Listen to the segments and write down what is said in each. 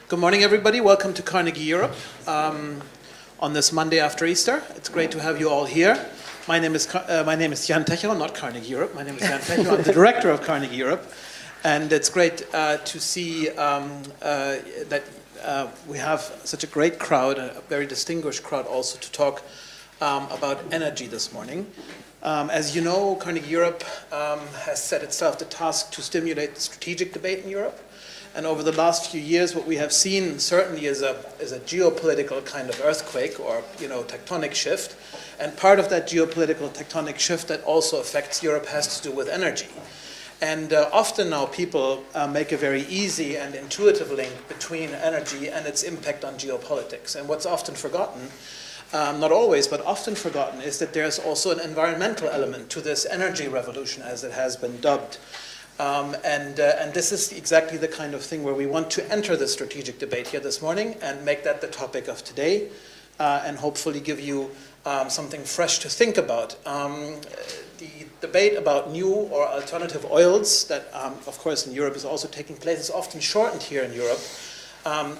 Good morning, everybody. Welcome to Carnegie Europe on this Monday after Easter. It's great to have you all here. My name is Jan Techo, not Carnegie Europe. My name is Jan Techo. I'm the director of Carnegie Europe. And it's great to see that we have such a great crowd, a very distinguished crowd also to talk about energy this morning. As you know, Carnegie Europe has set itself the task to stimulate the strategic debate in Europe. And over the last few years, what we have seen certainly is a geopolitical kind of earthquake or tectonic shift. And part of that geopolitical tectonic shift that also affects Europe has to do with energy. And often now people make a very easy and intuitive link between energy and its impact on geopolitics. And what's often forgotten, not always, but often forgotten, is that there's also an environmental element to this energy revolution, as it has been dubbed. And this is exactly the kind of thing where we want to enter the strategic debate here this morning and make that the topic of today and hopefully give you something fresh to think about. The debate about new or alternative oils that, of course, in Europe is also taking place is often shortened here in Europe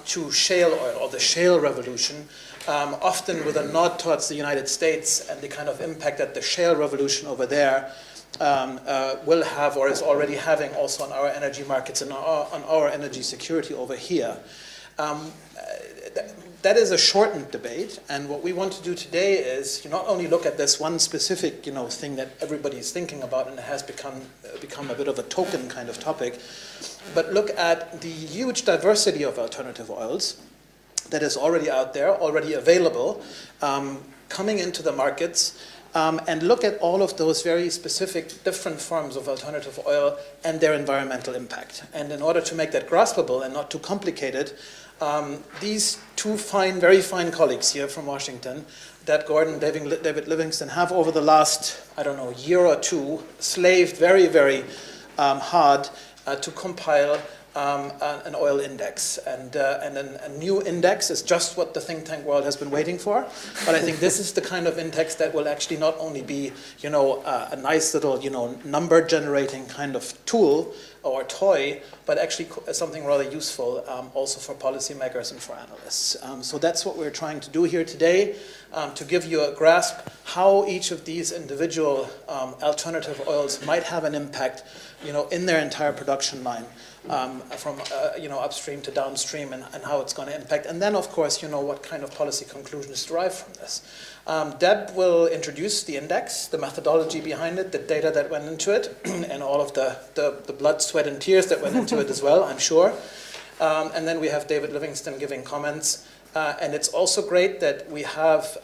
to shale oil or the shale revolution, often with a nod towards the United States and the kind of impact that the shale revolution over there will have or is already having also on our energy markets and on our energy security over here. That is a shortened debate, and what we want to do today is not only look at this one specific thing that everybody's thinking about and it has become a bit of a token kind of topic, but look at the huge diversity of alternative oils that is already out there, already available, coming into the markets. And look at all of those very specific different forms of alternative oil and their environmental impact. And in order to make that graspable and not too complicated, these two very fine colleagues here from Washington, Dad Gordon, David Livingston, have over the last, year or two, slaved very, very hard to compile an oil index. And a new index is just what the think tank world has been waiting for. But I think this is the kind of index that will actually not only be, a nice little, number generating kind of tool or toy, but actually something rather useful also for policymakers and for analysts. So that's what we're trying to do here today, to give you a grasp how each of these individual alternative oils might have an impact, in their entire production line. From upstream to downstream and how it's going to impact. And then, of course, what kind of policy conclusions derive from this. Deb will introduce the index, the methodology behind it, the data that went into it, and all of the blood, sweat, and tears that went into it as well, I'm sure. And then we have David Livingston giving comments. And it's also great that we have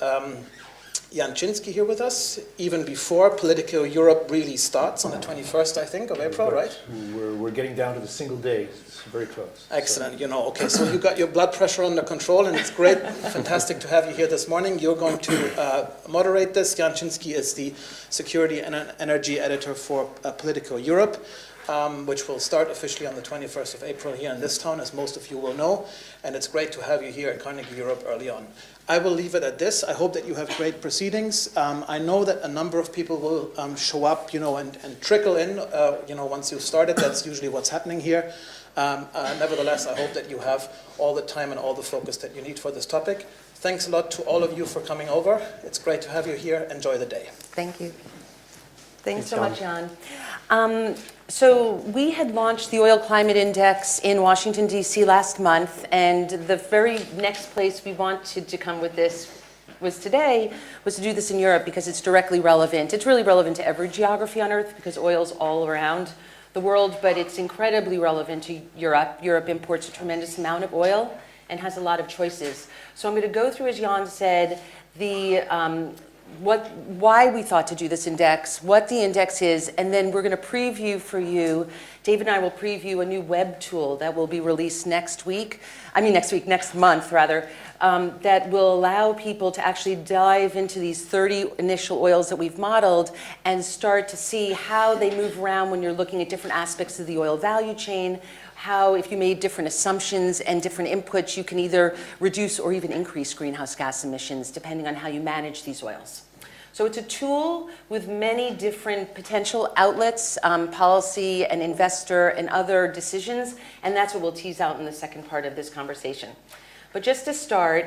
Jan Chinsky here with us, even before Political Europe really starts on the 21st, I think, of April, right? We're getting down to the single day. It's very close. Excellent. Okay, so you got your blood pressure under control, and it's great, fantastic to have you here this morning. You're going to moderate this. Jan Chinsky is the Security and Energy Editor for Political Europe, which will start officially on the 21st of April here in this town, as most of you will know. And it's great to have you here at Carnegie Europe early on. I will leave it at this. I hope that you have great proceedings. I know that a number of people will show up, and trickle in, once you've started. That's usually what's happening here. Nevertheless, I hope that you have all the time and all the focus that you need for this topic. Thanks a lot to all of you for coming over. It's great to have you here. Enjoy the day. Thank you. Thanks so much, Jan. So we had launched the Oil Climate Index in Washington, D.C. last month, and the very next place we wanted to come with this was to do this in Europe because it's directly relevant. It's really relevant to every geography on Earth because oil's all around the world, but it's incredibly relevant to Europe. Europe imports a tremendous amount of oil and has a lot of choices. So I'm going to go through, as Jan said, why we thought to do this index, what the index is, and then we're going to preview for you. David and I will preview a new web tool that will be released next month, that will allow people to actually dive into these 30 initial oils that we've modeled and start to see how they move around when you're looking at different aspects of the oil value chain, how if you made different assumptions and different inputs, you can either reduce or even increase greenhouse gas emissions depending on how you manage these oils. So it's a tool with many different potential outlets, policy and investor and other decisions, and that's what we'll tease out in the second part of this conversation. But just to start,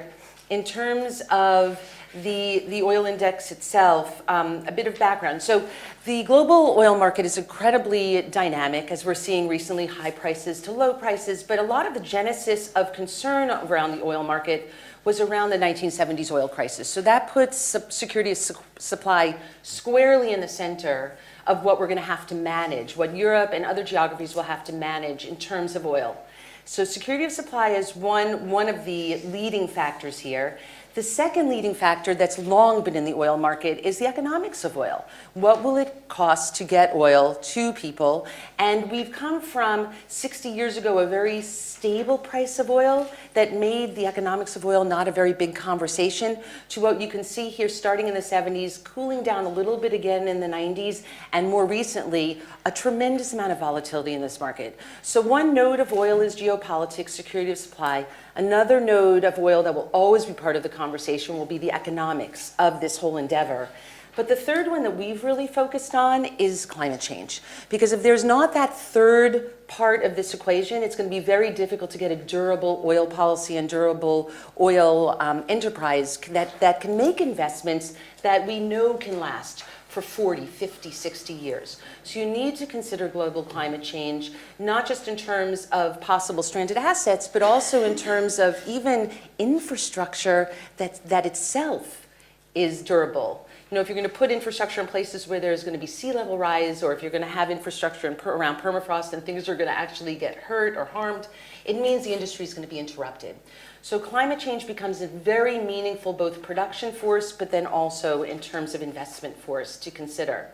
in terms of the oil index itself, a bit of background. So the global oil market is incredibly dynamic, as we're seeing recently, high prices to low prices, but a lot of the genesis of concern around the oil market was around the 1970s oil crisis. So that puts security of supply squarely in the center of what we're going to have to manage, what Europe and other geographies will have to manage in terms of oil. So security of supply is one of the leading factors here. The second leading factor that's long been in the oil market is the economics of oil. What will it cost to get oil to people? And we've come from 60 years ago, a very stable price of oil that made the economics of oil not a very big conversation, to what you can see here starting in the 70s, cooling down a little bit again in the 90s, and more recently, a tremendous amount of volatility in this market. So one node of oil is geopolitics, security of supply. Another node of oil that will always be part of the conversation will be the economics of this whole endeavor. But the third one that we've really focused on is climate change. Because if there's not that third part of this equation, it's going to be very difficult to get a durable oil policy and durable oil enterprise that can make investments that we know can last for 40, 50, 60 years. So you need to consider global climate change, not just in terms of possible stranded assets, but also in terms of even infrastructure that itself is durable. You know, if you're going to put infrastructure in places where there's going to be sea level rise, or if you're going to have infrastructure around permafrost and things are going to actually get hurt or harmed, it means the industry is going to be interrupted. So climate change becomes a very meaningful both production force, but then also in terms of investment force to consider.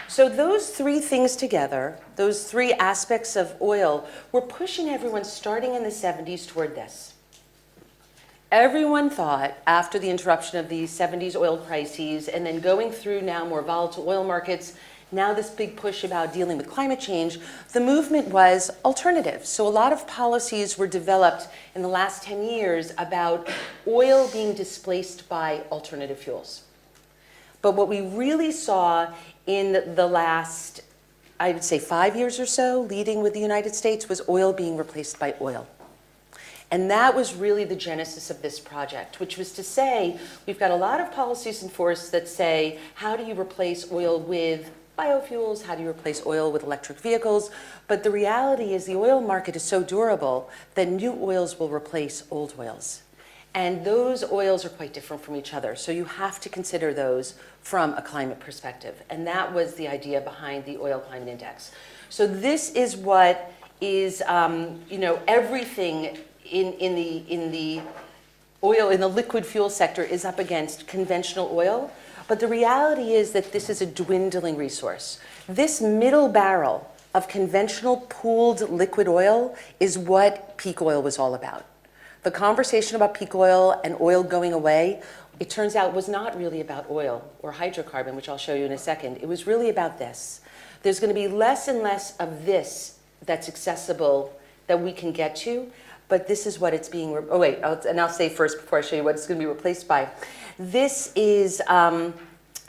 So those three things together, those three aspects of oil, were pushing everyone starting in the 70s toward this. Everyone thought after the interruption of the 70s oil crises and then going through now more volatile oil markets, now this big push about dealing with climate change, the movement was alternatives. So a lot of policies were developed in the last 10 years about oil being displaced by alternative fuels. But what we really saw in the last, I would say 5 years or so, leading with the United States, was oil being replaced by oil. And that was really the genesis of this project, which was to say, we've got a lot of policies in force that say, how do you replace oil with biofuels? How do you replace oil with electric vehicles? But the reality is the oil market is so durable that new oils will replace old oils. And those oils are quite different from each other. So you have to consider those from a climate perspective. And that was the idea behind the Oil Climate Index. So this is what is, everything in the oil, in the liquid fuel sector is up against conventional oil. But the reality is that this is a dwindling resource. This middle barrel of conventional pooled liquid oil is what peak oil was all about. The conversation about peak oil and oil going away, it turns out was not really about oil or hydrocarbon, which I'll show you in a second. It was really about this. There's going to be less and less of this that's accessible that we can get to, but this is what it's being, I'll say first before I show you what it's going to be replaced by. This is, the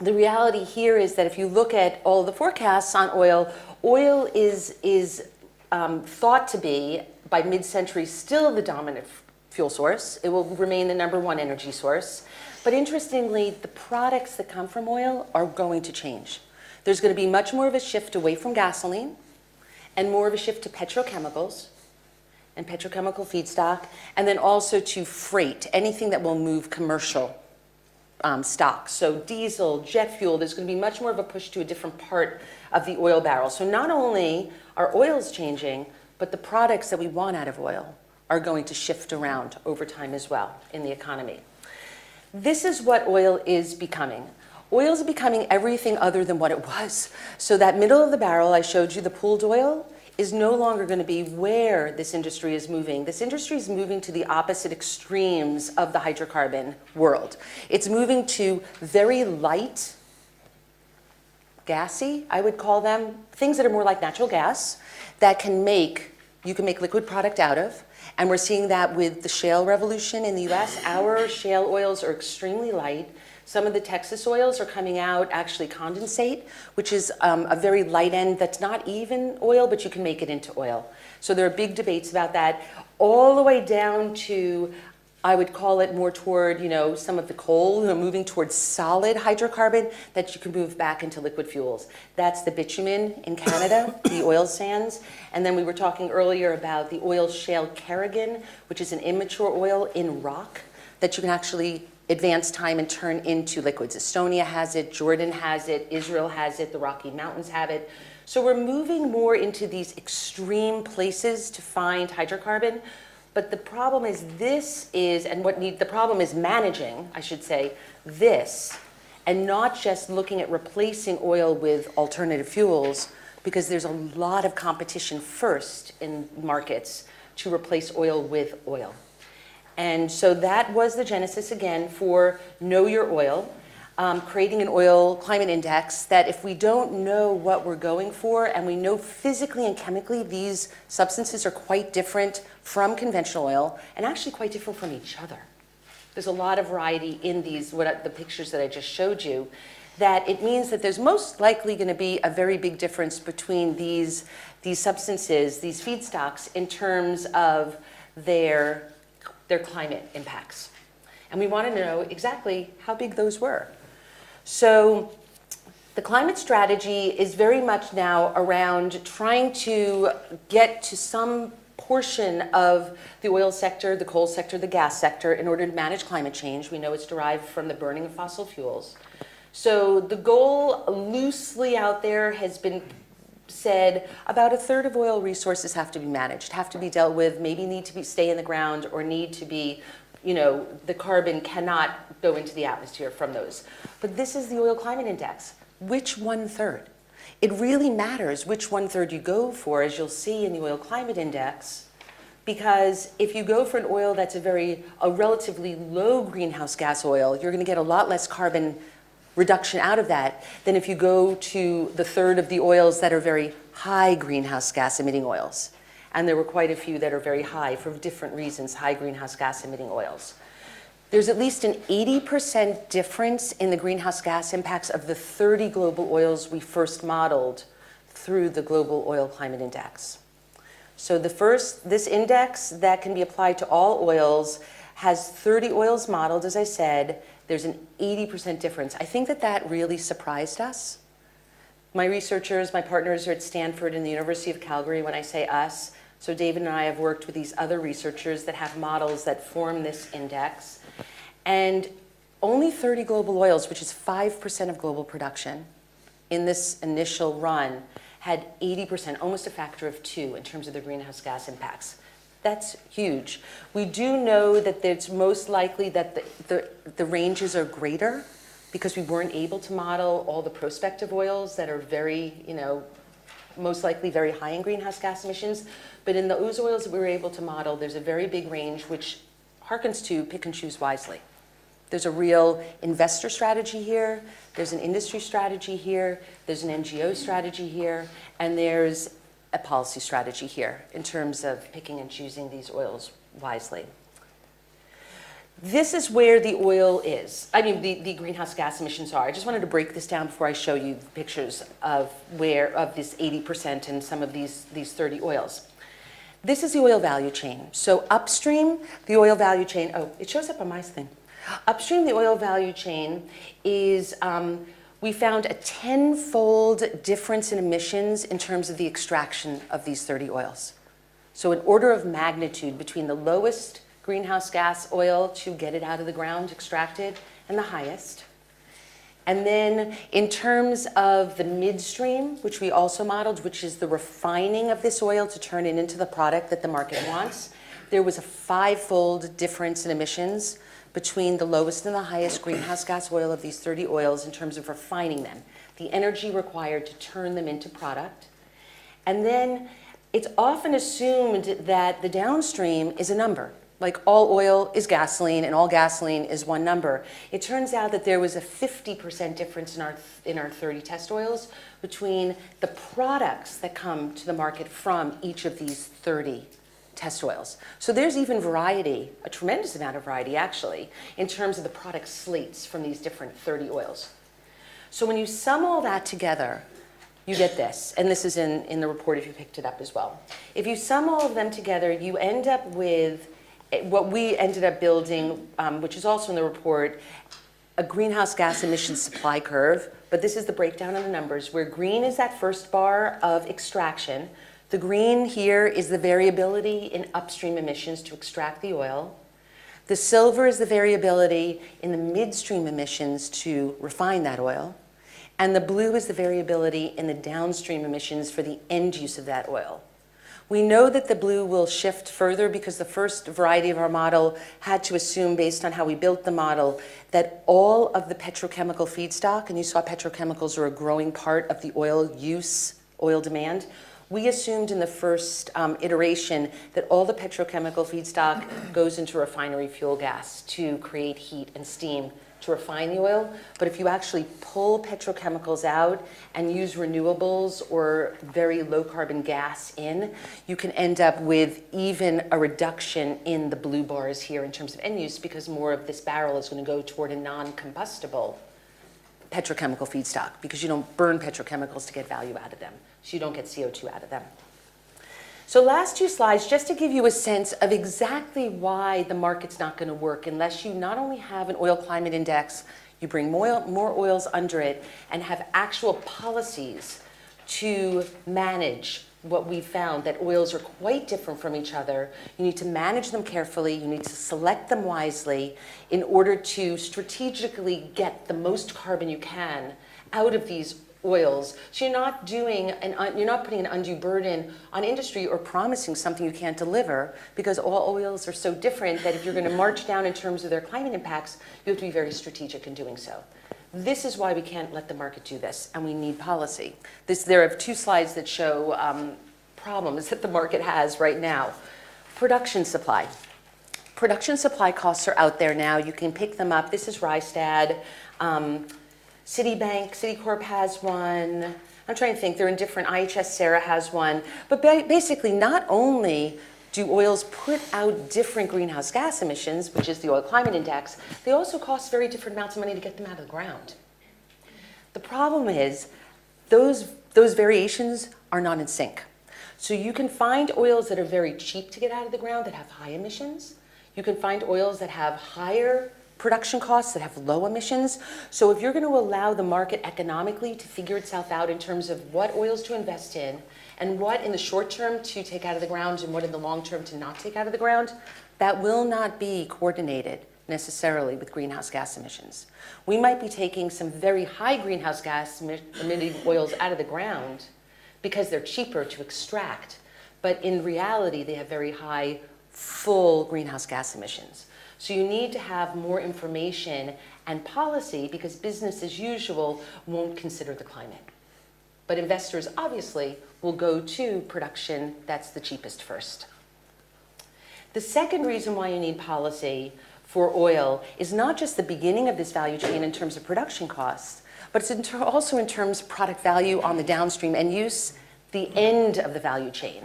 reality here is that if you look at all the forecasts on oil, oil is thought to be, by mid-century, still the dominant fuel source. It will remain the #1 energy source. But interestingly, the products that come from oil are going to change. There's going to be much more of a shift away from gasoline and more of a shift to petrochemicals and petrochemical feedstock, and then also to freight, anything that will move commercial stock. So diesel, jet fuel, there's going to be much more of a push to a different part of the oil barrel. So not only are oils changing, but the products that we want out of oil are going to shift around over time as well in the economy. This is what oil is becoming. Oil is becoming everything other than what it was. So that middle of the barrel I showed you, the pooled oil, is no longer going to be where this industry is moving. This industry is moving to the opposite extremes of the hydrocarbon world. It's moving to very light, gassy, I would call them, things that are more like natural gas that you can make liquid product out of. And we're seeing that with the shale revolution in the US. Our shale oils are extremely light. Some of the Texas oils are coming out actually condensate, which is a very light end that's not even oil, but you can make it into oil. So there are big debates about that, all the way down to, I would call it more toward, some of the coal, moving towards solid hydrocarbon that you can move back into liquid fuels. That's the bitumen in Canada, the oil sands. And then we were talking earlier about the oil shale Carrigan, which is an immature oil in rock that you can actually advance time and turn into liquids. Estonia has it, Jordan has it, Israel has it, the Rocky Mountains have it. So we're moving more into these extreme places to find hydrocarbon. But the problem is the problem is managing, I should say, this, and not just looking at replacing oil with alternative fuels, because there's a lot of competition first in markets to replace oil with oil. And so that was the genesis, again, for Know Your Oil, creating an oil climate index that if we don't know what we're going for, and we know physically and chemically these substances are quite different from conventional oil, and actually quite different from each other. There's a lot of variety in the pictures that I just showed you, that it means that there's most likely going to be a very big difference between these substances, these feedstocks, in terms of their climate impacts. And we want to know exactly how big those were. So the climate strategy is very much now around trying to get to some portion of the oil sector, the coal sector, the gas sector in order to manage climate change. We know it's derived from the burning of fossil fuels. So the goal loosely out there has been said about a third of oil resources have to be managed, have to be dealt with, maybe need to stay in the ground, or need to be, the carbon cannot go into the atmosphere from those. But this is the oil climate index. Which 1/3? It really matters which 1/3 you go for, as you'll see in the oil climate index, because if you go for an oil that's a relatively low greenhouse gas oil, you're going to get a lot less carbon reduction out of that than if you go to the third of the oils that are very high greenhouse gas emitting oils. And there were quite a few that are very high for different reasons, high greenhouse gas emitting oils. There's at least an 80% difference in the greenhouse gas impacts of the 30 global oils we first modeled through the Global Oil Climate Index. So this index that can be applied to all oils has 30 oils modeled, as I said. There's an 80% difference. I think that really surprised us. My researchers, my partners are at Stanford and the University of Calgary. When I say us, so David and I have worked with these other researchers that have models that form this index. And only 30 global oils, which is 5% of global production, in this initial run had 80%, almost a factor of 2 in terms of the greenhouse gas impacts. That's huge. We do know that it's most likely that the ranges are greater because we weren't able to model all the prospective oils that are very, most likely very high in greenhouse gas emissions. But in those oils that we were able to model, there's a very big range which harkens to pick and choose wisely. There's a real investor strategy here, there's an industry strategy here, there's an NGO strategy here, and there's a policy strategy here in terms of picking and choosing these oils wisely. This is where the oil is. The greenhouse gas emissions are. I just wanted to break this down before I show you pictures of this 80% and some of these 30 oils. This is the oil value chain. So upstream, the oil value chain, it shows up on my thing. Upstream, the oil value chain is, we found a 10-fold difference in emissions in terms of the extraction of these 30 oils. So an order of magnitude between the lowest greenhouse gas oil to get it out of the ground, extracted, and the highest. And then in terms of the midstream, which we also modeled, which is the refining of this oil to turn it into the product that the market wants, there was a 5-fold difference in emissions between the lowest and the highest greenhouse gas oil of these 30 oils in terms of refining them, the energy required to turn them into product. And then it's often assumed that the downstream is a number. Like all oil is gasoline and all gasoline is one number. It turns out that there was a 50% difference in our 30 test oils between the products that come to the market from each of these 30 test oils. So there's even variety, a tremendous amount of variety actually, in terms of the product slates from these different 30 oils. So when you sum all that together, you get this, and this is in the report if you picked it up as well. If you sum all of them together, you end up with what we ended up building, which is also in the report, a greenhouse gas emissions supply curve, but this is the breakdown of the numbers, where green is that first bar of extraction. The green here is the variability in upstream emissions to extract the oil. The silver is the variability in the midstream emissions to refine that oil. And the blue is the variability in the downstream emissions for the end use of that oil. We know that the blue will shift further because the first variety of our model had to assume, based on how we built the model, that all of the petrochemical feedstock, and you saw petrochemicals are a growing part of the oil use, oil demand, we assumed in the first iteration that all the petrochemical feedstock goes into refinery fuel gas to create heat and steam to refine the oil. But if you actually pull petrochemicals out and use renewables or very low carbon gas in, you can end up with even a reduction in the blue bars here in terms of end use, because more of this barrel is going to go toward a non-combustible petrochemical feedstock, because you don't burn petrochemicals to get value out of them. So you don't get CO2 out of them. So last two slides, just to give you a sense of exactly why the market's not going to work unless you not only have an oil climate index, you bring more oils under it, and have actual policies to manage what we found, that oils are quite different from each other. You need to manage them carefully. You need to select them wisely in order to strategically get the most carbon you can out of these oils. So you're not putting an undue burden on industry or promising something you can't deliver, because all oils are so different that if you're going to march down in terms of their climate impacts, you have to be very strategic in doing so. This is why we can't let the market do this, and we need policy. There are two slides that show problems that the market has right now. Production supply. Production supply costs are out there now. You can pick them up. This is Rystad. Citicorp has one. I'm trying to think. They're in different. IHS Sarah has one. But basically, not only do oils put out different greenhouse gas emissions, which is the oil climate index, they also cost very different amounts of money to get them out of the ground. The problem is those variations are not in sync. So you can find oils that are very cheap to get out of the ground that have high emissions. You can find oils that have higher production costs that have low emissions. So if you're going to allow the market economically to figure itself out in terms of what oils to invest in, and what in the short term to take out of the ground and what in the long term to not take out of the ground, that will not be coordinated necessarily with greenhouse gas emissions. We might be taking some very high greenhouse gas emitting oils out of the ground because they're cheaper to extract, but in reality they have very high full greenhouse gas emissions. So you need to have more information and policy, because business as usual won't consider the climate. But investors obviously will go to production that's the cheapest first. The second reason why you need policy for oil is not just the beginning of this value chain in terms of production costs, but it's also in terms of product value on the downstream end use, the end of the value chain.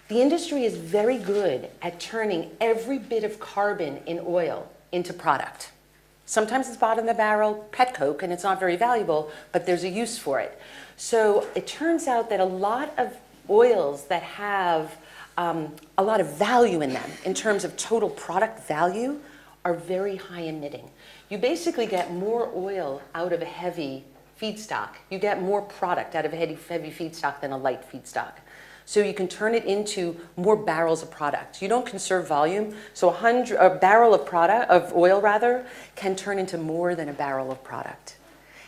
The industry is very good at turning every bit of carbon in oil into product. Sometimes it's bottom of the barrel, pet coke, and it's not very valuable, but there's a use for it. So it turns out that a lot of oils that have a lot of value in them in terms of total product value are very high emitting. You basically get more oil out of a heavy feedstock. You get more product out of a heavy feedstock than a light feedstock. So you can turn it into more barrels of product. You don't conserve volume, so a barrel of oil can turn into more than a barrel of product.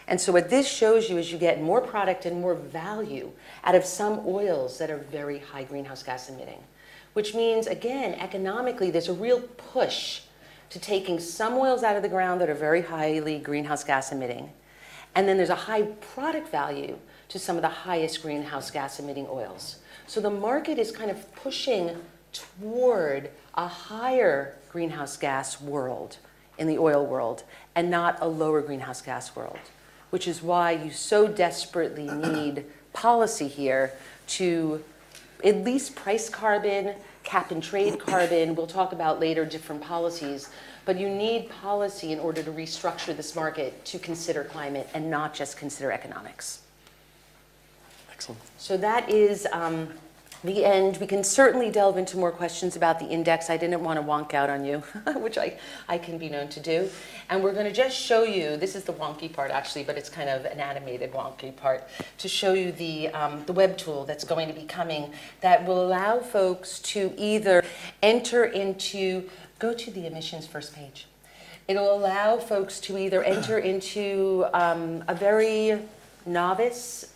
And so what this shows you is you get more product and more value out of some oils that are very high greenhouse gas emitting, which means, again, economically, there's a real push to taking some oils out of the ground that are very highly greenhouse gas emitting. And then there's a high product value to some of the highest greenhouse gas emitting oils. So the market is kind of pushing toward a higher greenhouse gas world in the oil world and not a lower greenhouse gas world, which is why you so desperately need policy here to at least price carbon, cap and trade carbon. We'll talk about later different policies. But you need policy in order to restructure this market to consider climate and not just consider economics. Excellent. So that is the end. We can certainly delve into more questions about the index. I didn't want to wonk out on you, which I can be known to do. And we're going to just show you, this is the wonky part actually, but it's kind of an animated wonky part, to show you the web tool that's going to be coming that will allow folks to either enter into, go to the emissions first page. It'll allow folks to either enter into a very novice,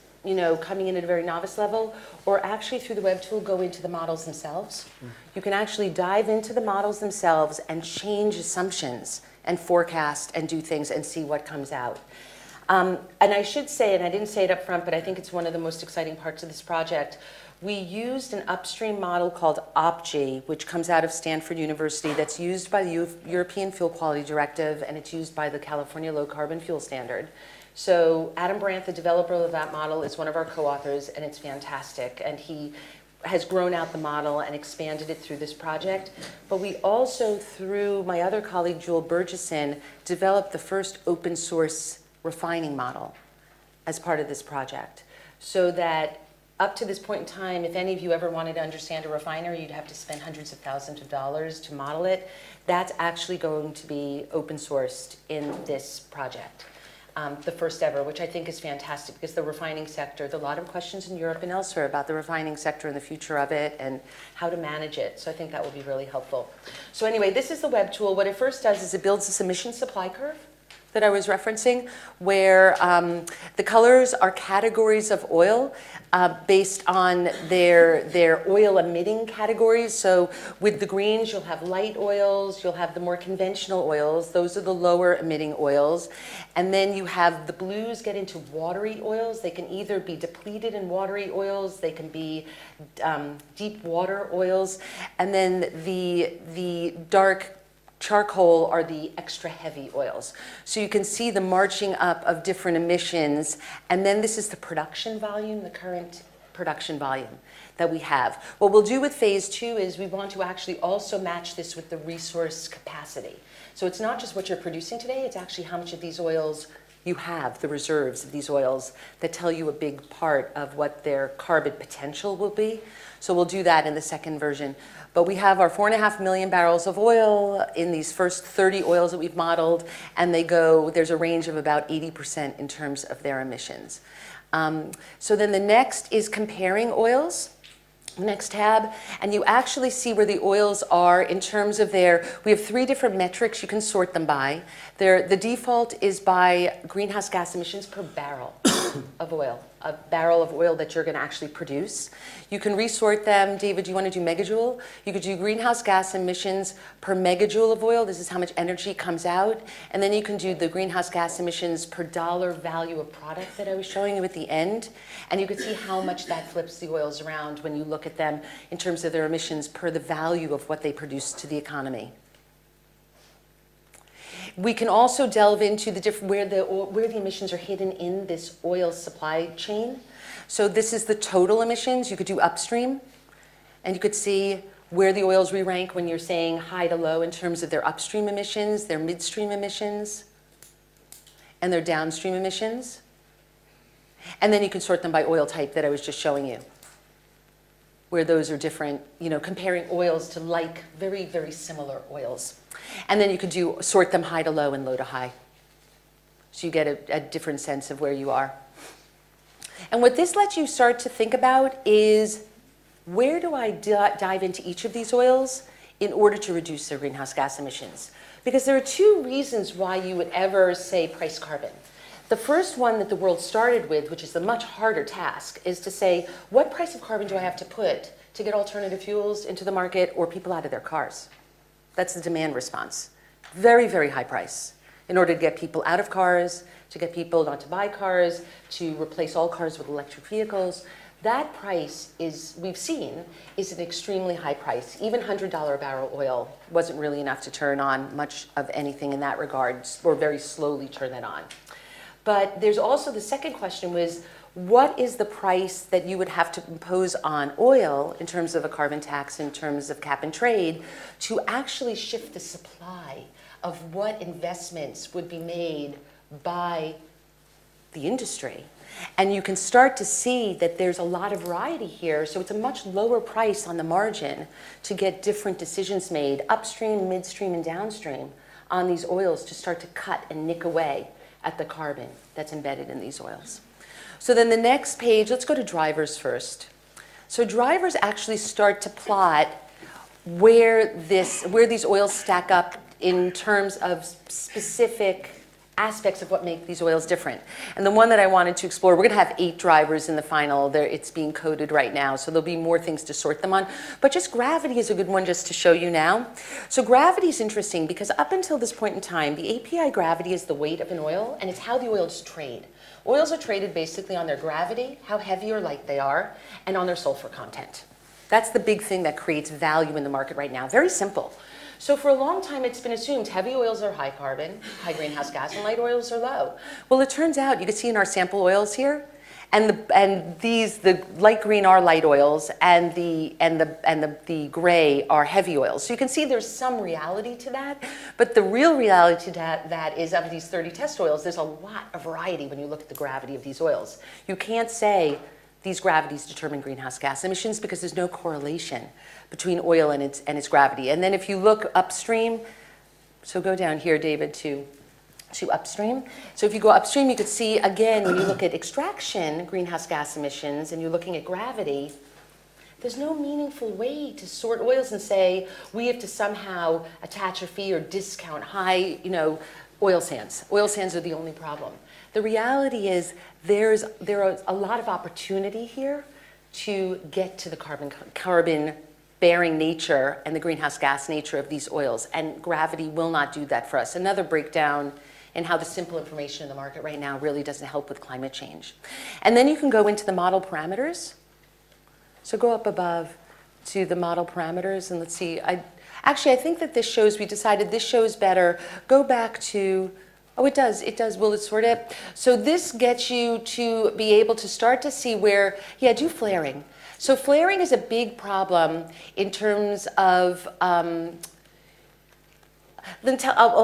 coming in at a very novice level, or actually through the web tool go into the models themselves. You can actually dive into the models themselves and change assumptions and forecast and do things and see what comes out. And I should say, and I didn't say it up front, but I think it's one of the most exciting parts of this project, we used an upstream model called OPG, which comes out of Stanford University, that's used by the European Fuel Quality Directive, and it's used by the California Low Carbon Fuel Standard. So Adam Brandt, the developer of that model, is one of our co-authors, and it's fantastic. And he has grown out the model and expanded it through this project. But we also, through my other colleague, Jewel Burgesson, developed the first open source refining model as part of this project. So that up to this point in time, if any of you ever wanted to understand a refinery, you'd have to spend hundreds of thousands of dollars to model it. That's actually going to be open sourced in this project. The first ever, which I think is fantastic because the refining sector, there are a lot of questions in Europe and elsewhere about the refining sector and the future of it and how to manage it. So I think that will be really helpful. So anyway, this is the web tool. What it first does is it builds this emission supply curve that I was referencing, where the colors are categories of oil based on their oil emitting categories. So with the greens, you'll have light oils, you'll have the more conventional oils. Those are the lower emitting oils. And then you have the blues get into watery oils. They can either be depleted in watery oils, they can be deep water oils. And then the dark charcoal are the extra heavy oils. So you can see the marching up of different emissions. And then this is the production volume, the current production volume that we have. What we'll do with phase 2 is we want to actually also match this with the resource capacity. So it's not just what you're producing today, it's actually how much of these oils you have, the reserves of these oils that tell you a big part of what their carbon potential will be. So we'll do that in the second version. But we have our 4.5 million barrels of oil in these first 30 oils that we've modeled, and there's a range of about 80% in terms of their emissions. So then the next is comparing oils. Next tab, and you actually see where the oils are in terms of we have 3 different metrics you can sort them by. The default is by greenhouse gas emissions per barrel of oil, a barrel of oil that you're going to actually produce. You can resort them. David, do you want to do megajoule? You could do greenhouse gas emissions per megajoule of oil. This is how much energy comes out. And then you can do the greenhouse gas emissions per dollar value of product that I was showing you at the end. And you can see how much that flips the oils around when you look at them in terms of their emissions per the value of what they produce to the economy. We can also delve into where the emissions are hidden in this oil supply chain. So this is the total emissions. You could do upstream, and you could see where the oils re-rank when you're saying high to low in terms of their upstream emissions, their midstream emissions, and their downstream emissions. And then you can sort them by oil type that I was just showing you, where those are different, comparing oils to very, very similar oils. And then you could sort them high to low and low to high. So you get a different sense of where you are. And what this lets you start to think about is, where do I dive into each of these oils in order to reduce their greenhouse gas emissions? Because there are 2 reasons why you would ever say price carbon. The first one that the world started with, which is the much harder task, is to say, what price of carbon do I have to put to get alternative fuels into the market or people out of their cars? That's the demand response. Very, very high price in order to get people out of cars, to get people not to buy cars, to replace all cars with electric vehicles. That price we've seen, is an extremely high price. Even $100 a barrel oil wasn't really enough to turn on much of anything in that regard, or very slowly turn that on. But there's also the second question was, what is the price that you would have to impose on oil in terms of a carbon tax, in terms of cap and trade, to actually shift the supply of what investments would be made by the industry. And you can start to see that there's a lot of variety here, so it's a much lower price on the margin to get different decisions made upstream, midstream, and downstream on these oils to start to cut and nick away at the carbon that's embedded in these oils. So then the next page, let's go to drivers first. So drivers actually start to plot where these oils stack up in terms of specific aspects of what make these oils different. And the one that I wanted to explore, we're going to have 8 drivers in the final. It's being coded right now, so there'll be more things to sort them on. But just gravity is a good one just to show you now. So gravity is interesting because up until this point in time, the API gravity is the weight of an oil, and it's how the oils trade. Oils are traded basically on their gravity, how heavy or light they are, and on their sulfur content. That's the big thing that creates value in the market right now. Very simple. So for a long time, it's been assumed heavy oils are high carbon, high greenhouse gas, and light oils are low. Well, it turns out, you can see in our sample oils here, the light green are light oils, and the gray are heavy oils. So you can see there's some reality to that, but the real reality to that is of these 30 test oils, there's a lot of variety when you look at the gravity of these oils. You can't say these gravities determine greenhouse gas emissions because there's no correlation between oil and its gravity. And then if you look upstream, so go down here, David, to upstream. So if you go upstream, you could see, again, when you look at extraction greenhouse gas emissions and you're looking at gravity, there's no meaningful way to sort oils and say, we have to somehow attach a fee or discount high, oil sands. Oil sands are the only problem. The reality is there is a lot of opportunity here to get to the carbon-bearing nature and the greenhouse gas nature of these oils, and gravity will not do that for us. Another breakdown in how the simple information in the market right now really doesn't help with climate change. And then you can go into the model parameters. So go up above to the model parameters, and let's see. Actually, I think that this shows, we decided this shows better. Go back to, oh, it does. Will it sort it? So this gets you to be able to start to see where, do flaring. So flaring is a big problem in terms of, I'll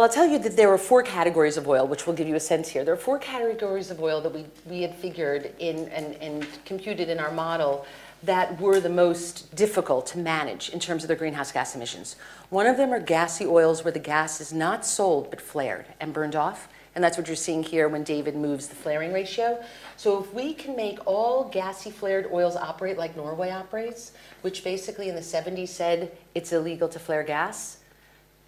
tell you that there are 4 categories of oil, which will give you a sense here. There are 4 categories of oil that we had figured in and computed in our model that were the most difficult to manage in terms of their greenhouse gas emissions. One of them are gassy oils where the gas is not sold but flared and burned off. And that's what you're seeing here when David moves the flaring ratio. So if we can make all gassy flared oils operate like Norway operates, which basically in the 70s said it's illegal to flare gas,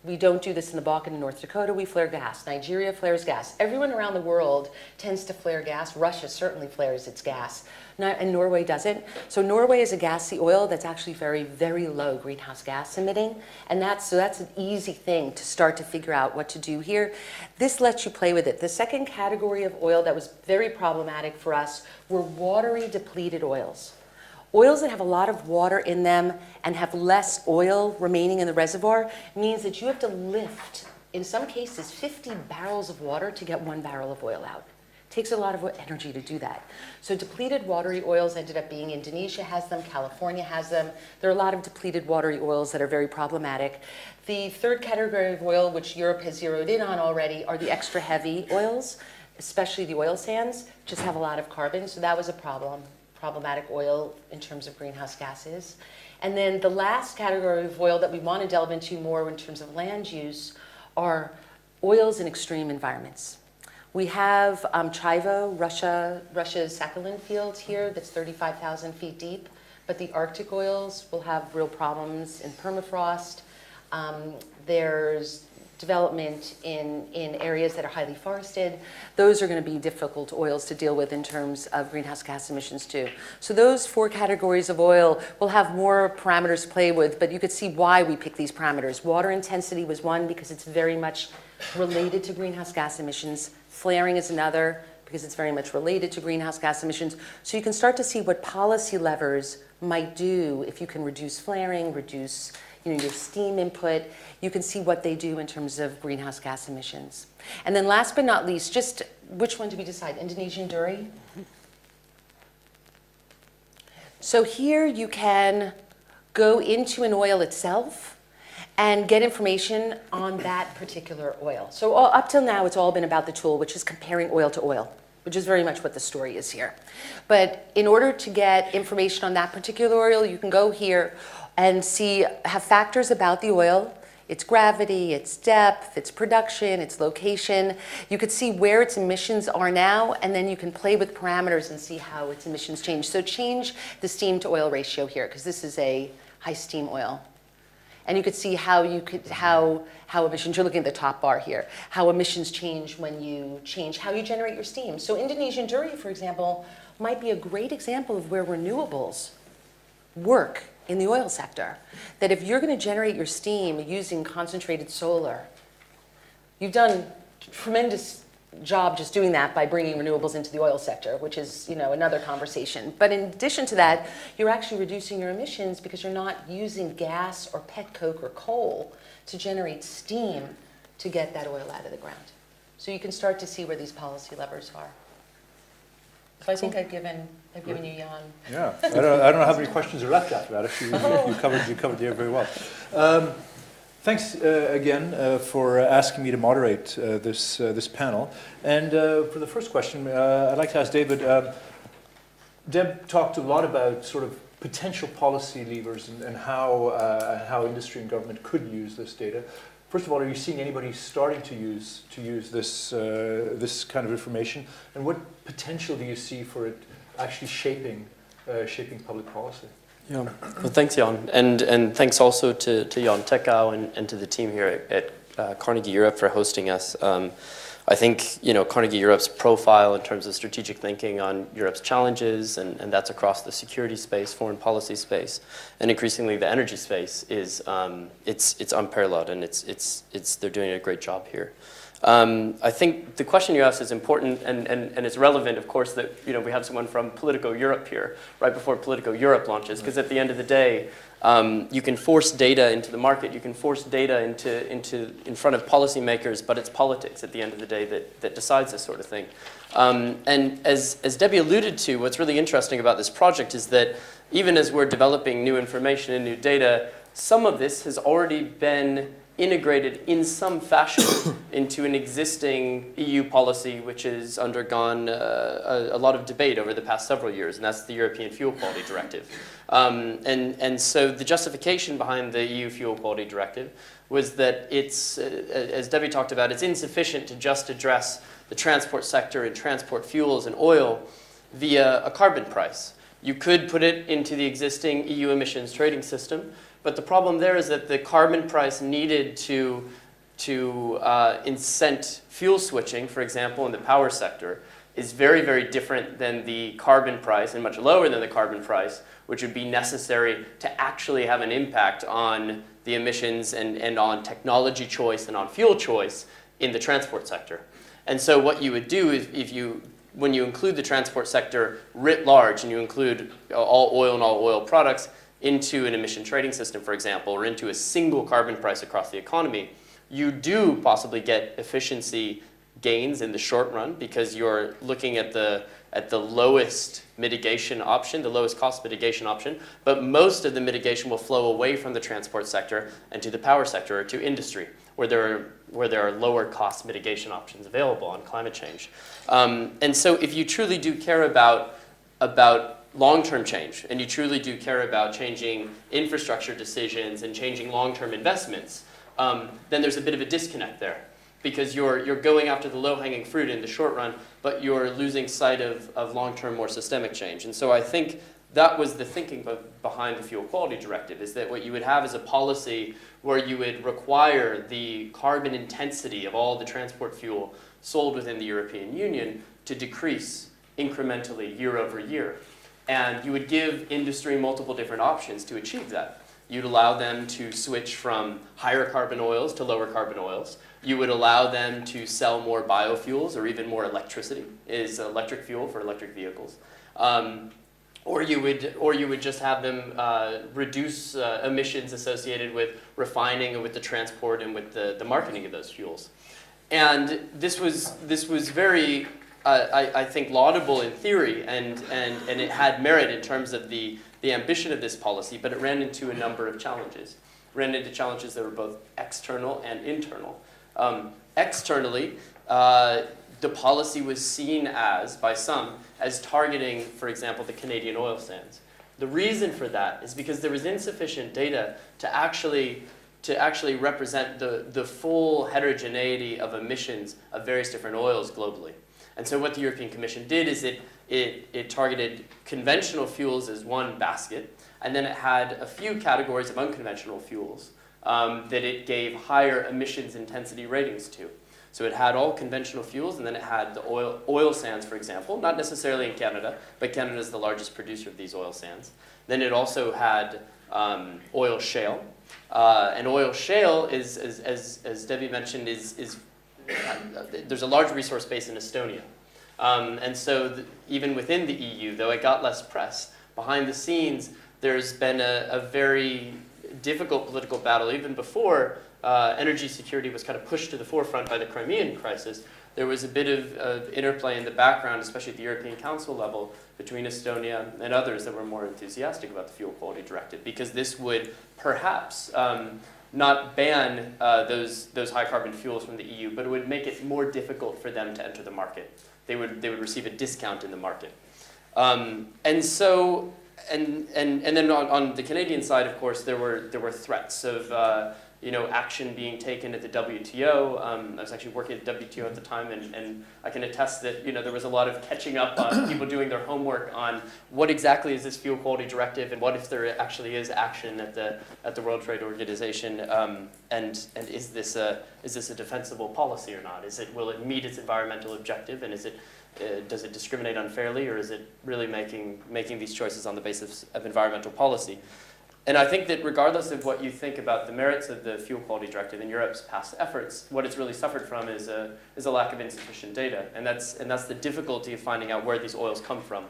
we don't do this in the Balkan and North Dakota, we flare gas. Nigeria flares gas. Everyone around the world tends to flare gas. Russia certainly flares its gas, and Norway doesn't. So Norway is a gassy oil that's actually very, very low greenhouse gas emitting, and that's an easy thing to start to figure out what to do here. This lets you play with it. The second category of oil that was very problematic for us were watery depleted oils. Oils that have a lot of water in them and have less oil remaining in the reservoir means that you have to lift, in some cases, 50 barrels of water to get 1 barrel of oil out. It takes a lot of energy to do that. So depleted watery oils ended up being Indonesia has them, California has them. There are a lot of depleted watery oils that are very problematic. The third category of oil, which Europe has zeroed in on already, are the extra heavy oils, especially the oil sands, just have a lot of carbon, so that was a problematic oil in terms of greenhouse gases. And then the last category of oil that we want to delve into more in terms of land use are oils in extreme environments. We have Chivo, Russia's Sakhalin field here that's 35,000 feet deep, but the Arctic oils will have real problems in permafrost. There's development in areas that are highly forested. Those are going to be difficult oils to deal with in terms of greenhouse gas emissions too. So those 4 categories of oil will have more parameters to play with, but you could see why we picked these parameters. Water intensity was one because it's very much related to greenhouse gas emissions. Flaring is another because it's very much related to greenhouse gas emissions. So you can start to see what policy levers might do if you can reduce flaring, reduce your steam input. You can see what they do in terms of greenhouse gas emissions. And then last but not least, just which one do we decide? Indonesian Duri? So here you can go into an oil itself and get information on that particular oil. So up till now, it's all been about the tool, which is comparing oil to oil, which is very much what the story is here. But in order to get information on that particular oil, you can go here and have factors about the oil, its gravity, its depth, its production, its location. You could see where its emissions are now, and then you can play with parameters and see how its emissions change. So change the steam to oil ratio here, because this is a high steam oil. And you could see how emissions, you're looking at the top bar here, how emissions change when you change how you generate your steam. So Indonesian duri, for example, might be a great example of where renewables work in the oil sector. That if you're going to generate your steam using concentrated solar, you've done a tremendous job just doing that by bringing renewables into the oil sector, which is, another conversation. But in addition to that, you're actually reducing your emissions because you're not using gas or petcoke or coal to generate steam to get that oil out of the ground. So you can start to see where these policy levers are. So I think I've given you Jan. Yeah, I don't know how many questions are left after that. You covered it very well. Thanks again for asking me to moderate this panel. And for the first question, I'd like to ask David. Deb talked a lot about sort of potential policy levers and how industry and government could use this data. First of all, are you seeing anybody starting to use this kind of information, and what potential do you see for it actually shaping public policy? Yeah, well, thanks, Jan, and thanks also to Jan Tekau and to the team here at Carnegie Europe for hosting us. I think Carnegie Europe's profile in terms of strategic thinking on Europe's challenges, and that's across the security space, foreign policy space, and increasingly the energy space is it's unparalleled, and they're doing a great job here. I think the question you asked is important, and it's relevant, of course, that we have someone from Politico Europe here right before Politico Europe launches, because at the end of the day, you can force data into the market, you can force data in front of policymakers, but it's politics at the end of the day that decides this sort of thing. And as Debbie alluded to, what's really interesting about this project is that even as we're developing new information and new data, some of this has already been integrated in some fashion into an existing EU policy which has undergone a lot of debate over the past several years, and that's the European Fuel Quality Directive. And so the justification behind the EU Fuel Quality Directive was that it's, as Debbie talked about, it's insufficient to just address the transport sector and transport fuels and oil via a carbon price. You could put it into the existing EU emissions trading system, but the problem there is that the carbon price needed to incent fuel switching, for example, in the power sector, is very, very different than the carbon price, and much lower than the carbon price, which would be necessary to actually have an impact on the emissions and on technology choice and on fuel choice in the transport sector. And so what you would do is when you include the transport sector writ large, and you include all oil and all oil products into an emission trading system, for example, or into a single carbon price across the economy, you do possibly get efficiency gains in the short run because you're looking at the lowest mitigation option, the lowest cost mitigation option, but most of the mitigation will flow away from the transport sector and to the power sector or to industry, where there are lower cost mitigation options available on climate change. And so if you truly do care about long-term change, and you truly do care about changing infrastructure decisions and changing long-term investments, then there's a bit of a disconnect there, because you're going after the low-hanging fruit in the short run, but you're losing sight of long-term, more systemic change. And so I think that was the thinking behind the Fuel Quality Directive, is that what you would have is a policy where you would require the carbon intensity of all the transport fuel sold within the European Union to decrease incrementally year over year. And you would give industry multiple different options to achieve that. You'd allow them to switch from higher carbon oils to lower carbon oils. You would allow them to sell more biofuels or even more electricity, is electric fuel for electric vehicles. Or you would just have them reduce emissions associated with refining and with the transport and with the marketing of those fuels. And this was very, I think, laudable in theory, and it had merit in terms of the the ambition of this policy, but it ran into a number of challenges. It ran into challenges that were both external and internal. Externally, the policy was seen as, by some, as targeting, for example, the Canadian oil sands. The reason for that is because there was insufficient data to actually represent the full heterogeneity of emissions of various different oils globally. And so what the European Commission did is it targeted conventional fuels as one basket, and then it had a few categories of unconventional fuels that it gave higher emissions intensity ratings to. So it had all conventional fuels, and then it had the oil sands, for example, not necessarily in Canada, but Canada is the largest producer of these oil sands. Then it also had oil shale. And oil shale is, as Debbie mentioned, there's a large resource base in Estonia. And so even within the EU, though it got less press, behind the scenes, there's been a very difficult political battle even before energy security was kind of pushed to the forefront by the Crimean crisis. There was a bit of interplay in the background, especially at the European Council level, between Estonia and others that were more enthusiastic about the Fuel Quality Directive, because this would perhaps not ban those high carbon fuels from the EU, but it would make it more difficult for them to enter the market. They would receive a discount in the market. And then on the Canadian side, of course, there were threats of action being taken at the WTO. I was actually working at the WTO at the time, and I can attest that there was a lot of catching up on people doing their homework on what exactly is this Fuel Quality Directive, and what if there actually is action at the World Trade Organization, and is this a defensible policy or not? Will it meet its environmental objective, and does it discriminate unfairly, or is it really making these choices on the basis of environmental policy? And I think that regardless of what you think about the merits of the Fuel Quality Directive in Europe's past efforts, what it's really suffered from is a lack of insufficient data, and that's the difficulty of finding out where these oils come from.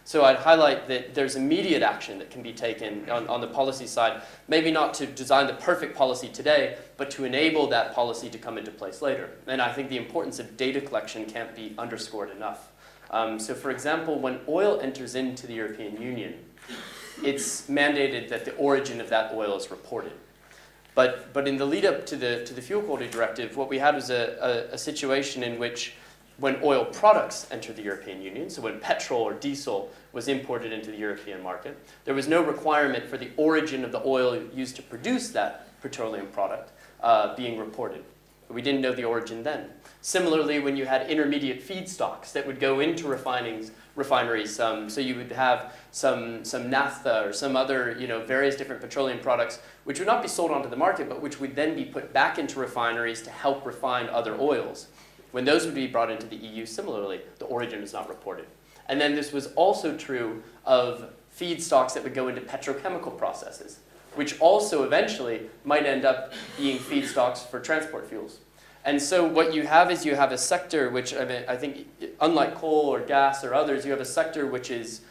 So I'd highlight that there's immediate action that can be taken on the policy side, maybe not to design the perfect policy today, but to enable that policy to come into place later. And I think the importance of data collection can't be underscored enough. So for example, when oil enters into the European Union, it's mandated that the origin of that oil is reported. But in the lead up to the Fuel Quality Directive, what we had was a situation in which when oil products entered the European Union, so when petrol or diesel was imported into the European market, there was no requirement for the origin of the oil used to produce that petroleum product being reported. We didn't know the origin then. Similarly, when you had intermediate feedstocks that would go into refineries, so you would have some naphtha or some other, various different petroleum products, which would not be sold onto the market, but which would then be put back into refineries to help refine other oils. When those would be brought into the EU, similarly, the origin is not reported. And then this was also true of feedstocks that would go into petrochemical processes, which also eventually might end up being feedstocks for transport fuels. And so what you have is you have a sector which, I think, unlike coal or gas or others, you have a sector which is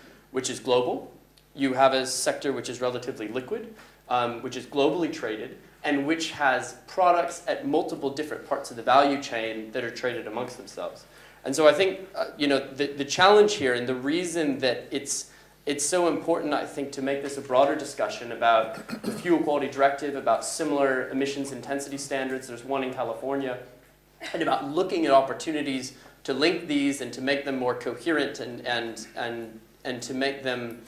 global. You have a sector which is relatively liquid, which is globally traded, and which has products at multiple different parts of the value chain that are traded amongst themselves. And so I think, the challenge here, and the reason that it's so important, I think, to make this a broader discussion about the Fuel Quality Directive, about similar emissions intensity standards, there's one in California, and about looking at opportunities to link these and to make them more coherent and to make them,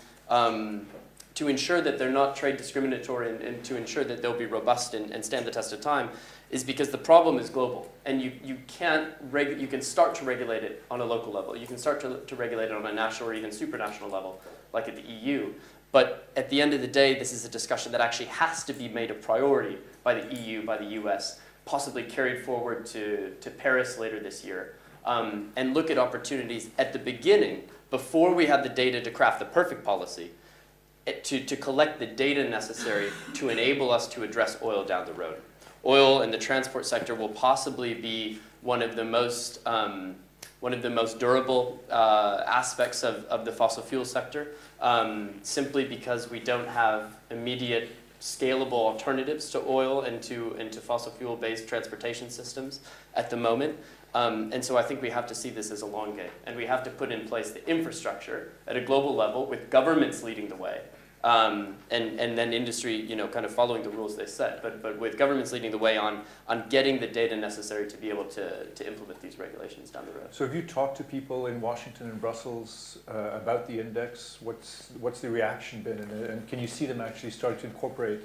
to ensure that they're not trade discriminatory and to ensure that they'll be robust and stand the test of time, is because the problem is global. And you can start to regulate it on a local level. You can start to regulate it on a national or even supranational level, like at the EU. But at the end of the day, this is a discussion that actually has to be made a priority by the EU, by the US, possibly carried forward to Paris later this year, and look at opportunities at the beginning, before we have the data to craft the perfect policy, to collect the data necessary to enable us to address oil down the road. Oil and the transport sector will possibly be one of the most durable aspects of the fossil fuel sector, simply because we don't have immediate scalable alternatives to oil and to fossil fuel-based transportation systems at the moment. And so I think we have to see this as a long game, and we have to put in place the infrastructure at a global level with governments leading the way and then industry, kind of following the rules they set. But with governments leading the way on getting the data necessary to be able to implement these regulations down the road. So have you talked to people in Washington and Brussels about the index? What's the reaction been? And can you see them actually start to incorporate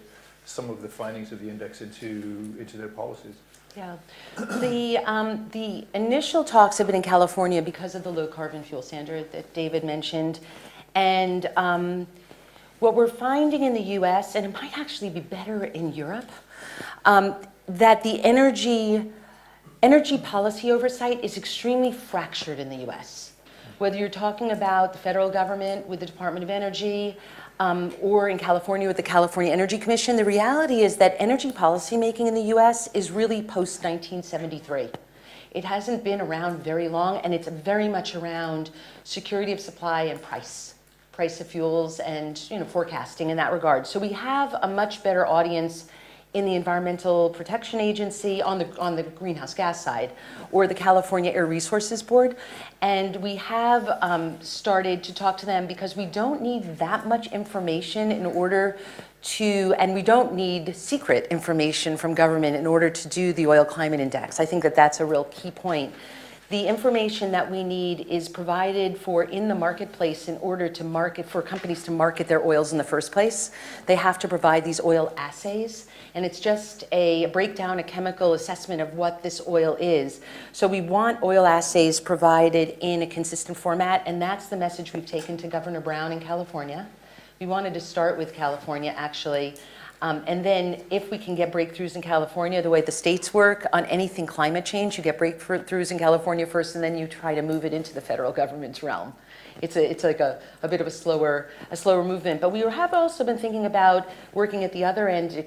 some of the findings of the index into their policies? Yeah, the initial talks have been in California because of the low carbon fuel standard that David mentioned. And what we're finding in the US, and it might actually be better in Europe, that the energy policy oversight is extremely fractured in the US. Whether you're talking about the federal government with the Department of Energy, or in California with the California Energy Commission, the reality is that energy policymaking in the US is really post-1973. It hasn't been around very long, and it's very much around security of supply and price of fuels and forecasting in that regard. So we have a much better audience in the Environmental Protection Agency on the greenhouse gas side, or the California Air Resources Board. And we have started to talk to them because we don't need that much information in order to, and we don't need secret information from government in order to do the Oil Climate Index. I think that that's a real key point. The information that we need is provided for in the marketplace in order to market, for companies to market their oils in the first place. They have to provide these oil assays, and it's just a breakdown, a chemical assessment of what this oil is. So we want oil assays provided in a consistent format, and that's the message we've taken to Governor Brown in California. We wanted to start with California, actually. And then if we can get breakthroughs in California, the way the states work on anything climate change, you get breakthroughs in California first, and then you try to move it into the federal government's realm. It's like a bit of a slower movement. But we have also been thinking about working at the other end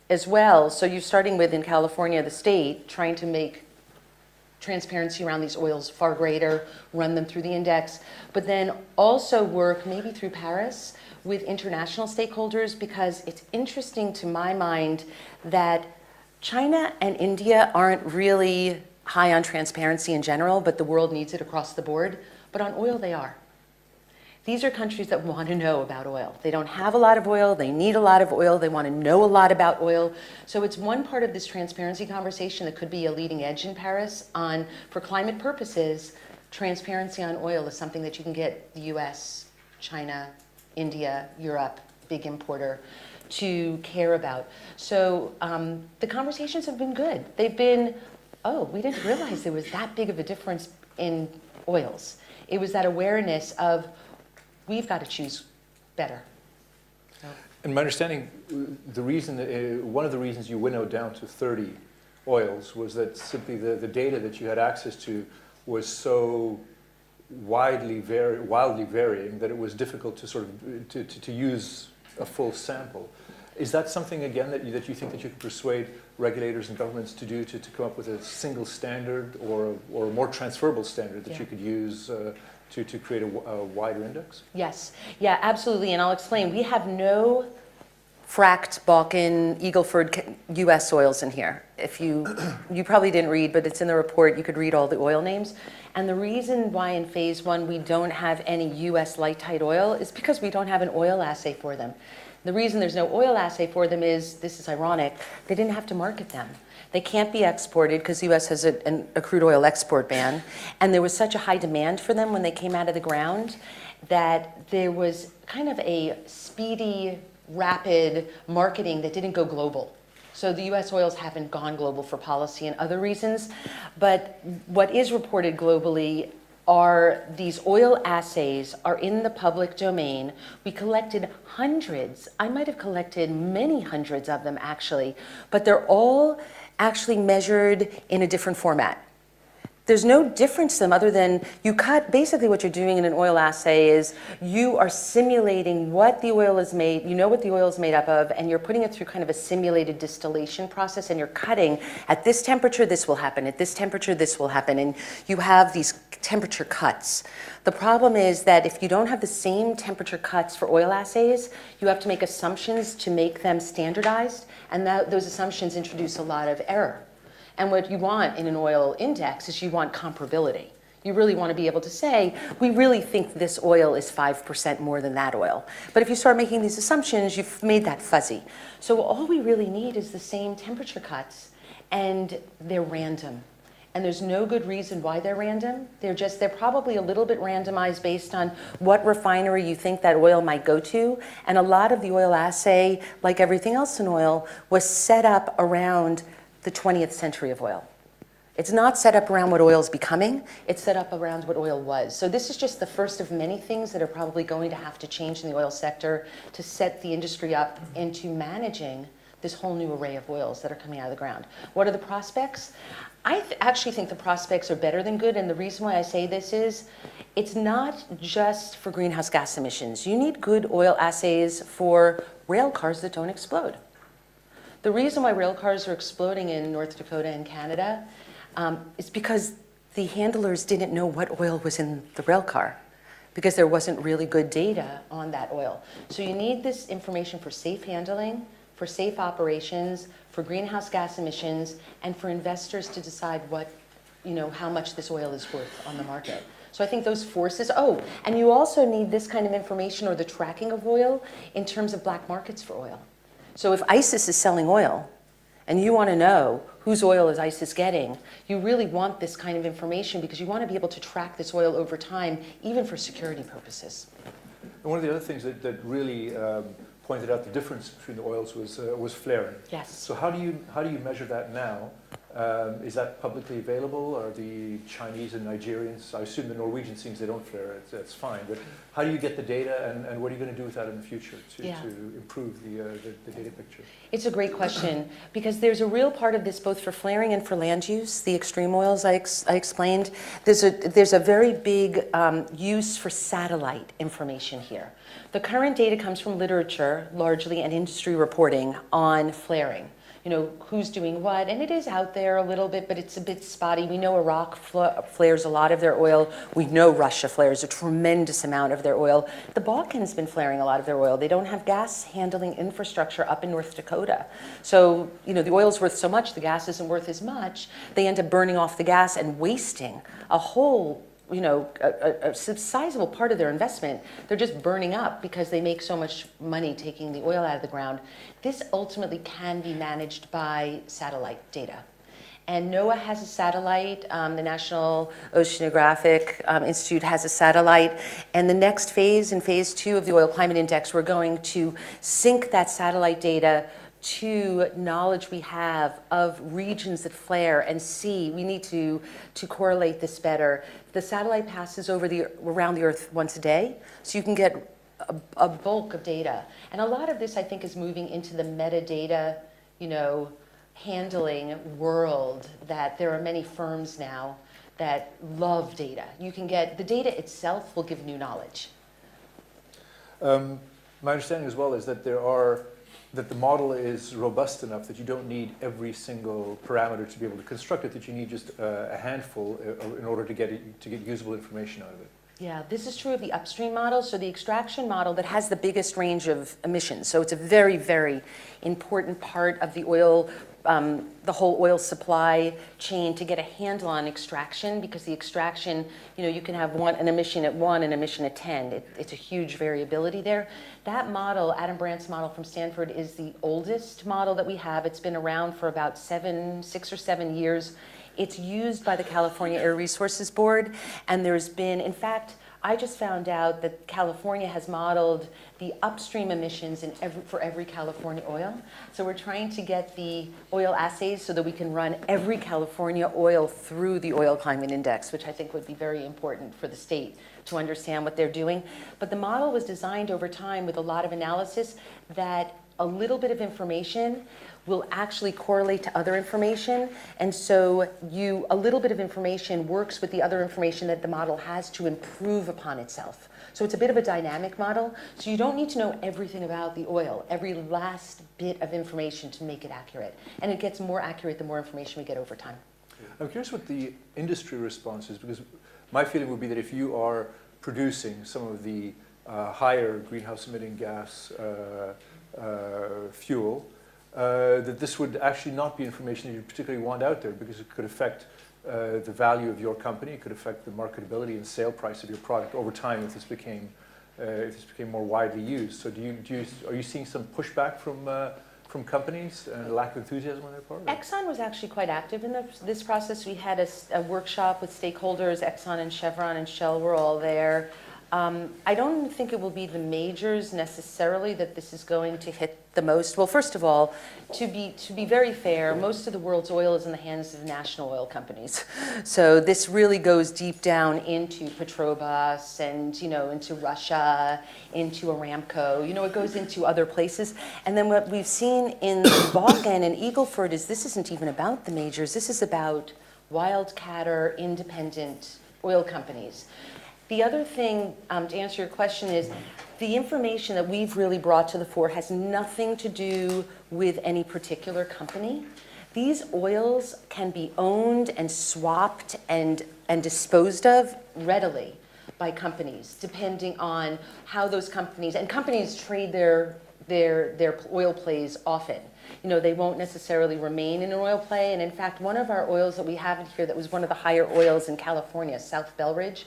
as well. So you're starting with, in California, the state, trying to make transparency around these oils far greater, run them through the index, but then also work maybe through Paris with international stakeholders, because it's interesting to my mind that China and India aren't really high on transparency in general, but the world needs it across the board. But on oil, they are. These are countries that want to know about oil. They don't have a lot of oil, they need a lot of oil, they want to know a lot about oil. So it's one part of this transparency conversation that could be a leading edge in Paris on, for climate purposes, transparency on oil is something that you can get the US, China, India, Europe, big importer, to care about. So the conversations have been good. They've been, oh, we didn't realize there was that big of a difference in oils. It was that awareness of, we've got to choose better. In my understanding, the reason, one of the reasons you winnowed down to 30 oils was that simply the data that you had access to was so wildly varying that it was difficult to sort of to use a full sample. Is that something, again, that you think that you could persuade regulators and governments to do, to come up with a single standard or a more transferable standard that you could use to create a wider index? Yes, yeah, absolutely, and I'll explain. We have no fracked Balkan, Eagleford, U.S. oils in here. If you probably didn't read, but it's in the report, you could read all the oil names. And the reason why in phase one we don't have any U.S. light tight oil is because we don't have an oil assay for them. The reason there's no oil assay for them is, this is ironic, they didn't have to market them. They can't be exported because the U.S. has a crude oil export ban. And there was such a high demand for them when they came out of the ground that there was kind of a speedy, rapid marketing that didn't go global. So the U.S. oils haven't gone global for policy and other reasons. But what is reported globally are these oil assays are in the public domain. We collected hundreds. I might have collected many hundreds of them, actually. But they're all actually measured in a different format. There's no difference to them other than you cut, basically what you're doing in an oil assay is you are simulating what the oil is made, you know what the oil is made up of, and you're putting it through kind of a simulated distillation process, and you're cutting at this temperature, this will happen, at this temperature, this will happen, and you have these temperature cuts. The problem is that if you don't have the same temperature cuts for oil assays, you have to make assumptions to make them standardized, and those assumptions introduce a lot of error. And what you want in an oil index is you want comparability. You really want to be able to say, we really think this oil is 5% more than that oil. But if you start making these assumptions, you've made that fuzzy. So all we really need is the same temperature cuts, and they're random. And there's no good reason why they're random. They're probably a little bit randomized based on what refinery you think that oil might go to. And a lot of the oil assay, like everything else in oil, was set up around the 20th century of oil. It's not set up around what oil is becoming, it's set up around what oil was. So this is just the first of many things that are probably going to have to change in the oil sector to set the industry up into managing this whole new array of oils that are coming out of the ground. What are the prospects? I actually think the prospects are better than good, and the reason why I say this is it's not just for greenhouse gas emissions. You need good oil assays for rail cars that don't explode. The reason why rail cars are exploding in North Dakota and Canada is because the handlers didn't know what oil was in the rail car, because there wasn't really good data on that oil. So you need this information for safe handling, for safe operations, for greenhouse gas emissions, and for investors to decide how much this oil is worth on the market. So I think those forces, and you also need this kind of information or the tracking of oil in terms of black markets for oil. So if ISIS is selling oil, and you want to know whose oil is ISIS getting, you really want this kind of information because you want to be able to track this oil over time, even for security purposes. And one of the other things that really pointed out the difference between the oils was flaring. Yes. So how do you measure that now? Is that publicly available? Are the Chinese and Nigerians, I assume the Norwegian seems they don't flare, that's fine, but how do you get the data, and what are you going to do with that in the future to improve the data picture? It's a great question, because there's a real part of this both for flaring and for land use, the extreme oils I explained. There's a very big use for satellite information here. The current data comes from literature, largely, and industry reporting on flaring. Who's doing what, and it is out there a little bit, but it's a bit spotty. We know Iraq flares a lot of their oil. We know Russia flares a tremendous amount of their oil. The Balkans been flaring a lot of their oil. They don't have gas handling infrastructure up in North Dakota. So, the oil's worth so much, the gas isn't worth as much. They end up burning off the gas and wasting a whole a sizable part of their investment. They're just burning up because they make so much money taking the oil out of the ground. This ultimately can be managed by satellite data. And NOAA has a satellite, the National Oceanographic Institute has a satellite, and the next phase, in phase 2 of the Oil Climate Index, we're going to sync that satellite data to knowledge we have of regions that flare and see. We need to correlate this better. The satellite passes around the Earth once a day, so you can get a bulk of data. And a lot of this, I think, is moving into the metadata, handling world, that there are many firms now that love data. You can get, the data itself will give new knowledge. My understanding as well is that that the model is robust enough that you don't need every single parameter to be able to construct it, that you need just a handful in order to get usable information out of it. Yeah, this is true of the upstream model. So the extraction model that has the biggest range of emissions. So it's a very, very important part of the oil, the whole oil supply chain to get a handle on extraction, because the extraction, you can have an emission at 1, an emission at 10. It's a huge variability there. That model, Adam Brandt's model from Stanford, is the oldest model that we have. It's been around for about 6 or 7 years. It's used by the California Air Resources Board, and there's been, in fact, I just found out that California has modeled the upstream emissions for every California oil. So we're trying to get the oil assays so that we can run every California oil through the Oil Climate Index, which I think would be very important for the state to understand what they're doing. But the model was designed over time with a lot of analysis that a little bit of information will actually correlate to other information. And so a little bit of information works with the other information that the model has to improve upon itself. So it's a bit of a dynamic model. So you don't need to know everything about the oil, every last bit of information to make it accurate. And it gets more accurate the more information we get over time. I'm curious what the industry response is, because my feeling would be that if you are producing some of the higher greenhouse emitting gas fuel, that this would actually not be information that you particularly want out there, because it could affect the value of your company. It could affect the marketability and sale price of your product over time if this became more widely used. So are you seeing some pushback from companies and lack of enthusiasm on their part? Exxon was actually quite active in this process. We had a workshop with stakeholders. Exxon and Chevron and Shell were all there. I don't think it will be the majors necessarily that this is going to hit the most. Well, first of all, to be very fair, most of the world's oil is in the hands of national oil companies. So this really goes deep down into Petrobras and, into Russia, into Aramco. It goes into other places. And then what we've seen in Bakken and Eagle Ford is this isn't even about the majors. This is about wildcatter, independent oil companies. The other thing, to answer your question, is the information that we've really brought to the fore has nothing to do with any particular company. These oils can be owned and swapped and disposed of readily by companies, depending on how those companies trade their oil plays often. They won't necessarily remain in an oil play. And in fact, one of our oils that we have in here that was one of the higher oils in California, South Belridge,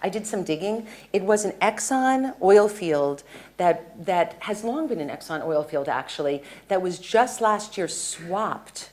I did some digging. It was an Exxon oil field that has long been an Exxon oil field, actually, that was just last year swapped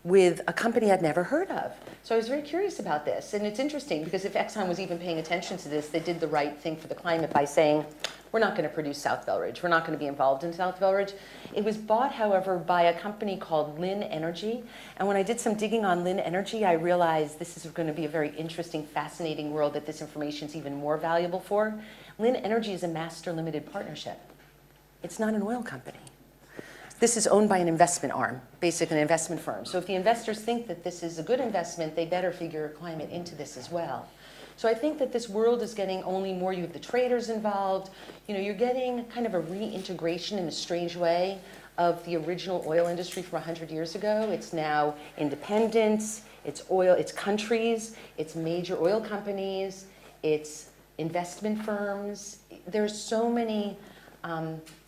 with a company I'd never heard of. So I was very curious about this. And it's interesting because if Exxon was even paying attention to this, they did the right thing for the climate by saying, we're not going to produce South Belridge. We're not going to be involved in South Belridge. It was bought, however, by a company called Lin Energy. And when I did some digging on Lin Energy, I realized this is going to be a very interesting, fascinating world that this information is even more valuable for. Lin Energy is a master limited partnership. It's not an oil company. This is owned by an investment arm, basically an investment firm. So if the investors think that this is a good investment, they better figure climate into this as well. So I think that this world is getting only more, you have the traders involved, you're getting kind of a reintegration in a strange way of the original oil industry from 100 years ago. It's now independents, it's oil, it's countries, it's major oil companies, it's investment firms. There's so many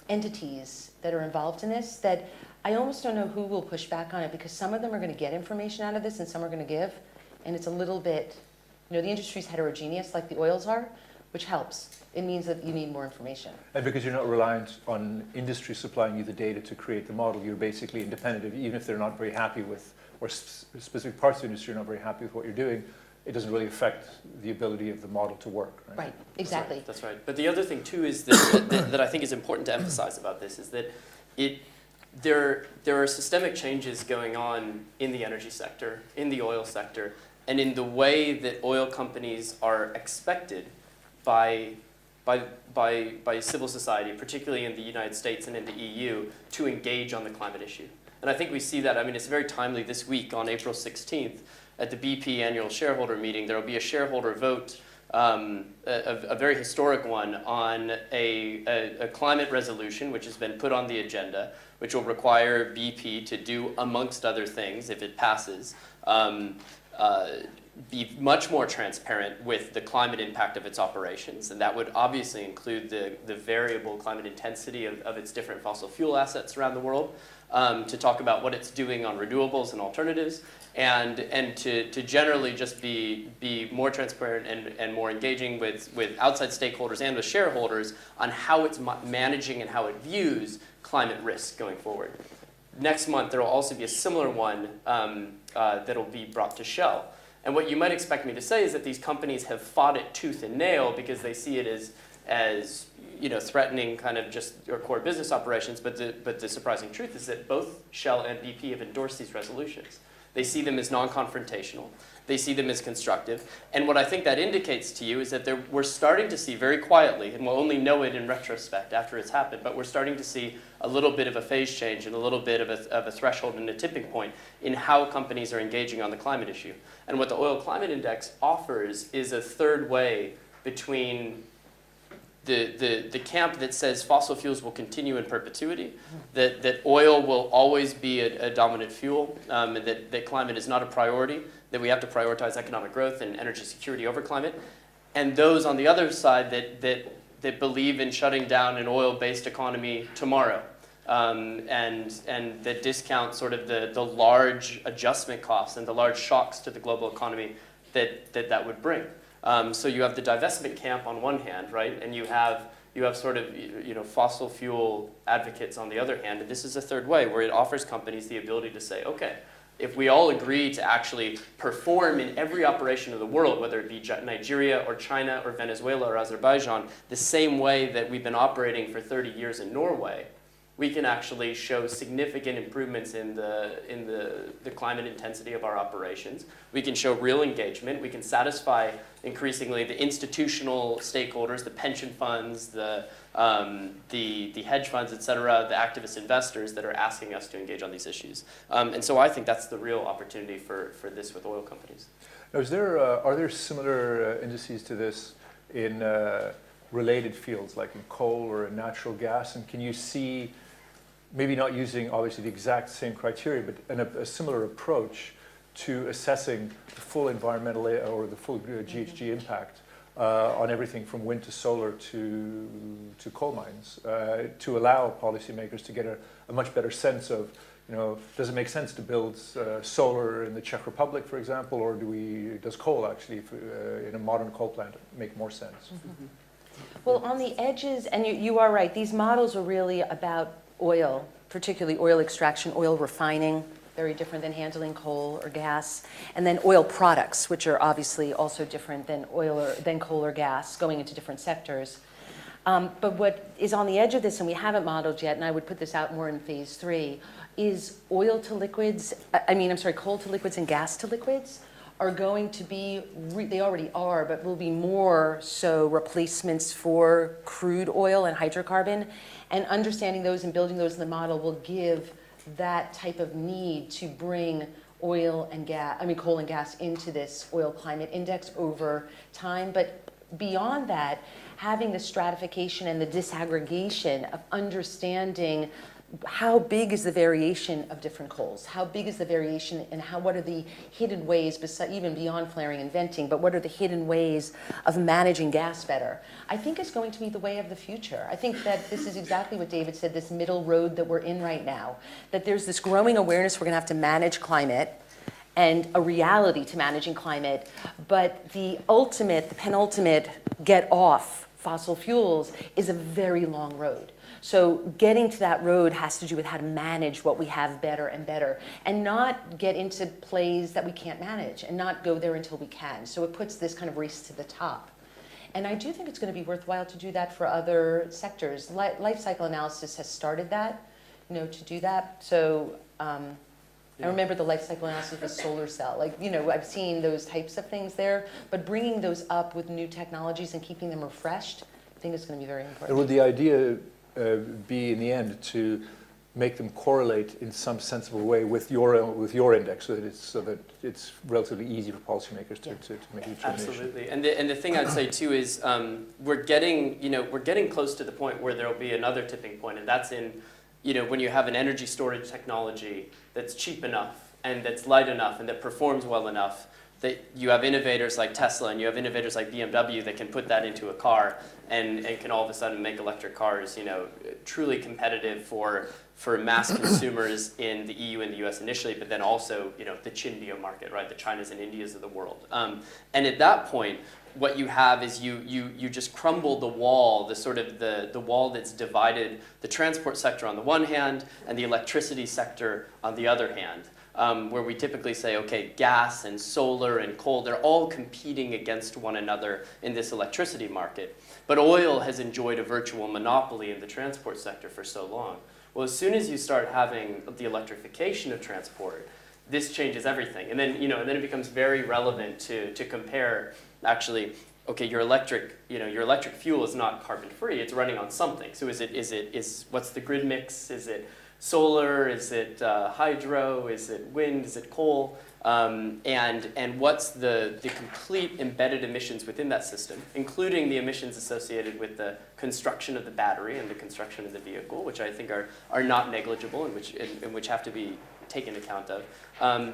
entities that are involved in this that I almost don't know who will push back on it because some of them are going to get information out of this and some are going to give. And it's a little bit, the industry's heterogeneous like the oils are, which helps. It means that you need more information. And because you're not reliant on industry supplying you the data to create the model, you're basically independent. Even if they're not very happy with, or specific parts of the industry are not very happy with what you're doing, it doesn't really affect the ability of the model to work. Right, exactly. That's right. But the other thing too is that I think is important to emphasize about this is that there are systemic changes going on in the energy sector, in the oil sector, and in the way that oil companies are expected by civil society, particularly in the United States and in the EU, to engage on the climate issue. And I think we see that, it's very timely this week on April 16th at the BP annual shareholder meeting. There will be a shareholder vote, a very historic one, on a climate resolution which has been put on the agenda, which will require BP to do, amongst other things, if it passes, be much more transparent with the climate impact of its operations. And that would obviously include the variable climate intensity of its different fossil fuel assets around the world, to talk about what it's doing on renewables and alternatives, and to generally just be more transparent and more engaging with outside stakeholders and with shareholders on how it's managing and how it views climate risk going forward. Next month, there will also be a similar one that will be brought to Shell. And what you might expect me to say is that these companies have fought it tooth and nail because they see it as threatening kind of just your core business operations. But the surprising truth is that both Shell and BP have endorsed these resolutions. They see them as non-confrontational. They see them as constructive. And what I think that indicates to you is that we're starting to see very quietly, and we'll only know it in retrospect after it's happened, but we're starting to see a little bit of a phase change and a little bit of a threshold and a tipping point in how companies are engaging on the climate issue. And what the Oil Climate Index offers is a third way between the camp that says fossil fuels will continue in perpetuity, that oil will always be a dominant fuel, and that climate is not a priority, that we have to prioritize economic growth and energy security over climate, and those on the other side that believe in shutting down an oil-based economy tomorrow, and that discount sort of the large adjustment costs and the large shocks to the global economy that would bring. So you have the divestment camp on one hand, right, and you have sort of fossil fuel advocates on the other hand, and this is a third way where it offers companies the ability to say, okay, if we all agree to actually perform in every operation of the world, whether it be Nigeria or China or Venezuela or Azerbaijan, the same way that we've been operating for 30 years in Norway, we can actually show significant improvements in the climate intensity of our operations. We can show real engagement. We can satisfy increasingly the institutional stakeholders, the pension funds, the hedge funds, et cetera, the activist investors that are asking us to engage on these issues. And so I think that's the real opportunity for this with oil companies. Now, are there similar indices to this in related fields, like in coal or in natural gas? And can you see, maybe not using obviously the exact same criteria, but a similar approach to assessing the full environmental or the full GHG impact on everything from wind to solar to coal mines, to allow policymakers to get a much better sense of, does it make sense to build solar in the Czech Republic, for example, or does coal actually, in a modern coal plant, make more sense? Mm-hmm. Well, on the edges, and you are right, these models are really about oil, particularly oil extraction, oil refining, very different than handling coal or gas, and then oil products, which are obviously also different than than coal or gas, going into different sectors. But what is on the edge of this, and we haven't modeled yet, and I would put this out more in phase 3, is coal to liquids and gas to liquids are going to be, they already are, but will be more so replacements for crude oil and hydrocarbon. And understanding those and building those in the model will give that type of need to bring coal and gas into this oil climate index over time. But beyond that, having the stratification and the disaggregation of understanding how big is the variation of different coals? How big is the variation, and what are the hidden ways, even beyond flaring and venting, but what are the hidden ways of managing gas better? I think is going to be the way of the future. I think that this is exactly what David said, this middle road that we're in right now, that there's this growing awareness we're going to have to manage climate and a reality to managing climate, but the penultimate get off fossil fuels is a very long road. So getting to that road has to do with how to manage what we have better and better, and not get into plays that we can't manage, and not go there until we can. So it puts this kind of race to the top. And I do think it's going to be worthwhile to do that for other sectors. Lifecycle analysis has started that, to do that. So I remember the lifecycle analysis of solar cell. I've seen those types of things there, but bringing those up with new technologies and keeping them refreshed, I think is going to be very important. And would the idea be in the end to make them correlate in some sensible way with your index, so that it's relatively easy for policymakers to make a determination? Absolutely, and the thing I'd say too is we're getting close to the point where there will be another tipping point, and that's in when you have an energy storage technology that's cheap enough and that's light enough and that performs well enough, that you have innovators like Tesla and you have innovators like BMW that can put that into a car and can all of a sudden make electric cars, truly competitive for mass consumers in the EU and the US initially, but then also, the Chindia market, right? The Chinas and Indias of the world. And at that point, what you have is you just crumble the wall, the wall that's divided the transport sector on the one hand and the electricity sector on the other hand. Where we typically say, okay, gas and solar and coal, they're all competing against one another in this electricity market. But oil has enjoyed a virtual monopoly in the transport sector for so long. Well, as soon as you start having the electrification of transport, this changes everything. And then, then it becomes very relevant to compare, actually, okay, your electric fuel is not carbon free, it's running on something. So what's the grid mix? Is it solar? Is it hydro? Is it wind? Is it coal? And what's the complete embedded emissions within that system, including the emissions associated with the construction of the battery and the construction of the vehicle, which I think are not negligible and which have to be taken account of.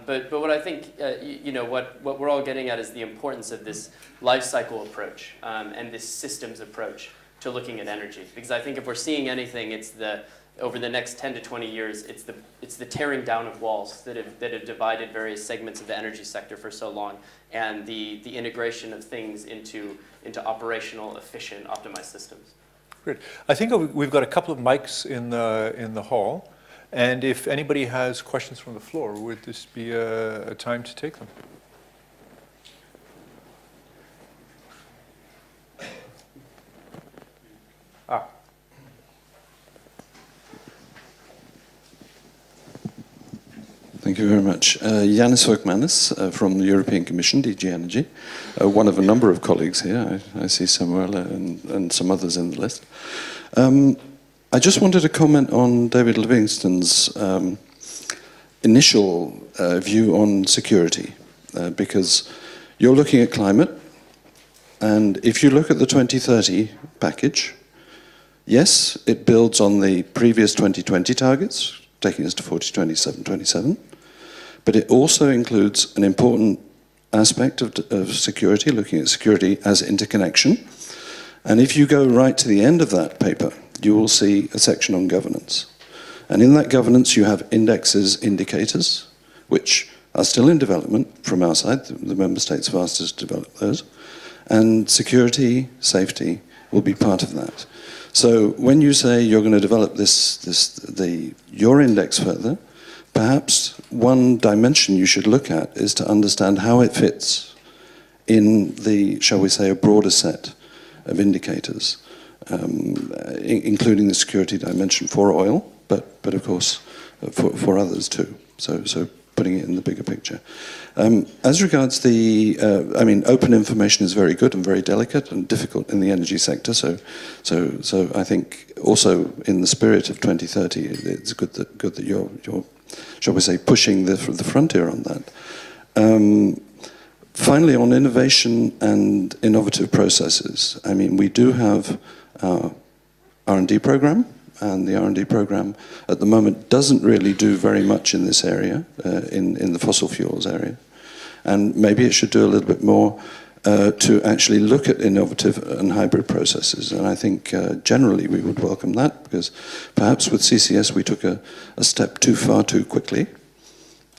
But what I think, what we're all getting at is the importance of this life cycle approach and this systems approach to looking at energy. Because I think if we're seeing anything, it's the over the next 10 to 20 years, it's the tearing down of walls that have divided various segments of the energy sector for so long, and the integration of things into operational, efficient, optimized systems. Great. I think we've got a couple of mics in the hall, and if anybody has questions from the floor, would this be a time to take them? Thank you very much. Yanis Hoekmanis from the European Commission, DG Energy, one of a number of colleagues here. I see Samuela and some others in the list. I just wanted to comment on David Livingston's initial view on security, because you're looking at climate, and if you look at the 2030 package, yes, it builds on the previous 2020 targets, taking us to 27, but it also includes an important aspect of security, looking at security as interconnection. And if you go right to the end of that paper, you will see a section on governance. And in that governance, you have indexes, indicators, which are still in development from our side. The member states have asked us to develop those. And security, safety will be part of that. So when you say you're going to develop your index further, perhaps one dimension you should look at is to understand how it fits in the, shall we say, a broader set of indicators, including the security dimension for oil, but of course for others too. So putting it in the bigger picture. As regards the, open information is very good and very delicate and difficult in the energy sector. So I think also in the spirit of 2030, it's good that you're shall we say, pushing the frontier on that. Finally, on innovation and innovative processes, I mean, we do have our R&D program. And the R&D program at the moment doesn't really do very much in this area, in the fossil fuels area. And maybe it should do a little bit more to actually look at innovative and hybrid processes. And I think generally we would welcome that, because perhaps with CCS we took a step too far too quickly,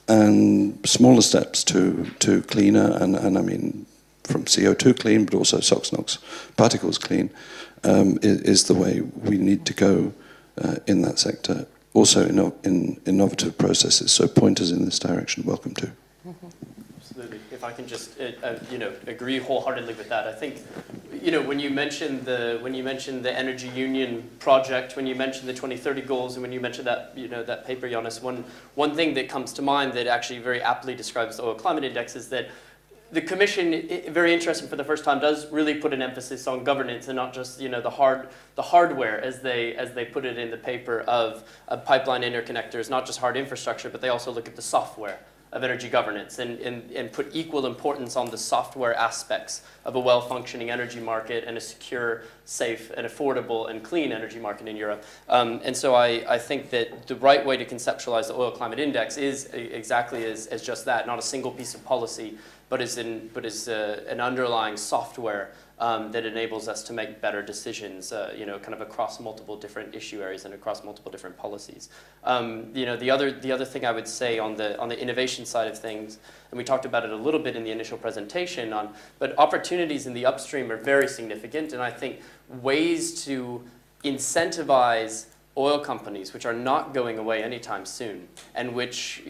and smaller steps to cleaner, and I mean from CO2 clean, but also SOx, NOx particles clean, is the way we need to go in that sector. Also in innovative processes, so pointers in this direction, welcome too. Mm-hmm. Absolutely. If I can just agree wholeheartedly with that. I think when you mentioned the Energy Union project, when you mentioned the 2030 goals, and when you mentioned that that paper, Jonas, one thing that comes to mind that actually very aptly describes the Oil Climate Index is that the Commission, very interesting for the first time, does really put an emphasis on governance and not just the hardware, as they put it in the paper, of pipeline interconnectors, not just hard infrastructure, but they also look at the software of energy governance and put equal importance on the software aspects of a well-functioning energy market and a secure, safe, and affordable and clean energy market in Europe. And so I think that the right way to conceptualize the Oil Climate Index is exactly as just that, not a single piece of policy, but is an underlying software that enables us to make better decisions, kind of across multiple different issue areas and across multiple different policies. The other thing I would say on the innovation side of things, and we talked about it a little bit in the initial presentation, but opportunities in the upstream are very significant, and I think ways to incentivize oil companies, which are not going away anytime soon, and which,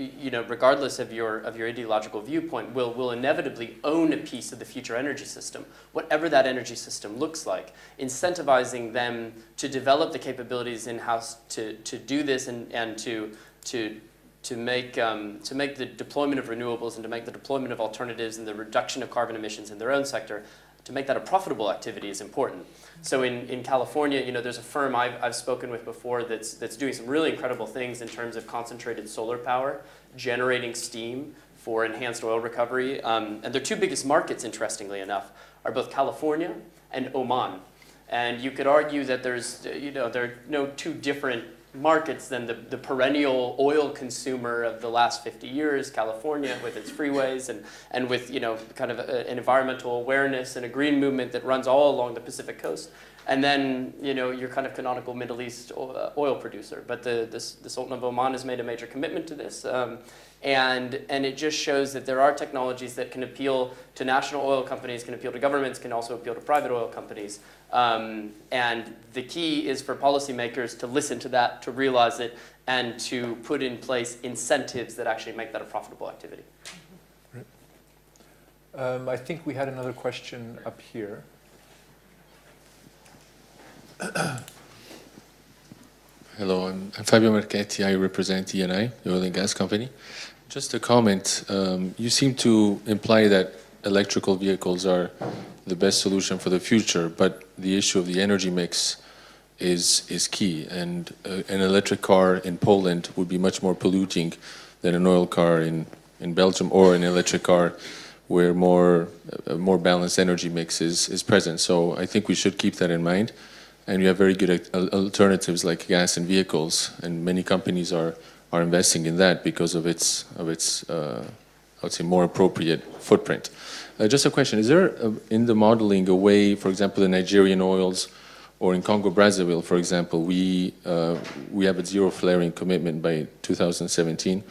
regardless of your ideological viewpoint, will inevitably own a piece of the future energy system, whatever that energy system looks like. Incentivizing them to develop the capabilities in-house to do this and to make the deployment of renewables and to make the deployment of alternatives and the reduction of carbon emissions in their own sector, to make that a profitable activity is important. So in California, there's a firm I've spoken with before that's doing some really incredible things in terms of concentrated solar power, generating steam for enhanced oil recovery. And their two biggest markets, interestingly enough, are both California and Oman. And you could argue that there are no two different markets than the perennial oil consumer of the last 50 years, California, with its freeways and with kind of an environmental awareness and a green movement that runs all along the Pacific coast, And then, you're kind of canonical Middle East oil producer. But the Sultan of Oman has made a major commitment to this. And it just shows that there are technologies that can appeal to national oil companies, can appeal to governments, can also appeal to private oil companies. And the key is for policymakers to listen to that, to realize it, and to put in place incentives that actually make that a profitable activity. I think we had another question up here. Hello, I'm Fabio Marchetti. I represent ENI, the oil and gas company. Just a comment. You seem to imply that electrical vehicles are the best solution for the future, but the issue of the energy mix is key. And an electric car in Poland would be much more polluting than an oil car in Belgium, or an electric car where a more balanced energy mix is present. So I think we should keep that in mind. And we have very good alternatives like gas in vehicles, and many companies are investing in that because of its I would say, more appropriate footprint. Just a question: is there in the modeling a way, for example, the Nigerian oils, or in Congo Brazzaville, for example, we have a zero flaring commitment by 2017,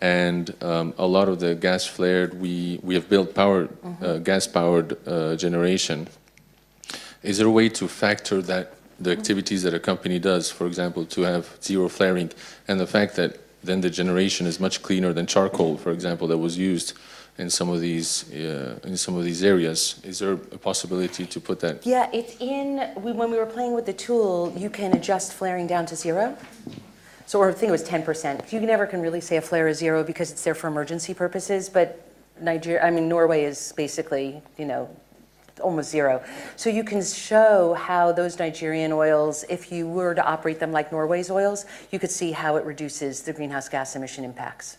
and a lot of the gas flared we have built gas powered generation. Is there a way to factor that the activities that a company does, for example, to have zero flaring, and the fact that then the generation is much cleaner than charcoal, for example, that was used in some of these areas? Is there a possibility to put that? Yeah, it's when we were playing with the tool, you can adjust flaring down to 0. So, or I think it was 10%. You never can really say a flare is 0 because it's there for emergency purposes, but Norway is basically, almost 0. So you can show how those Nigerian oils, if you were to operate them like Norway's oils, you could see how it reduces the greenhouse gas emission impacts.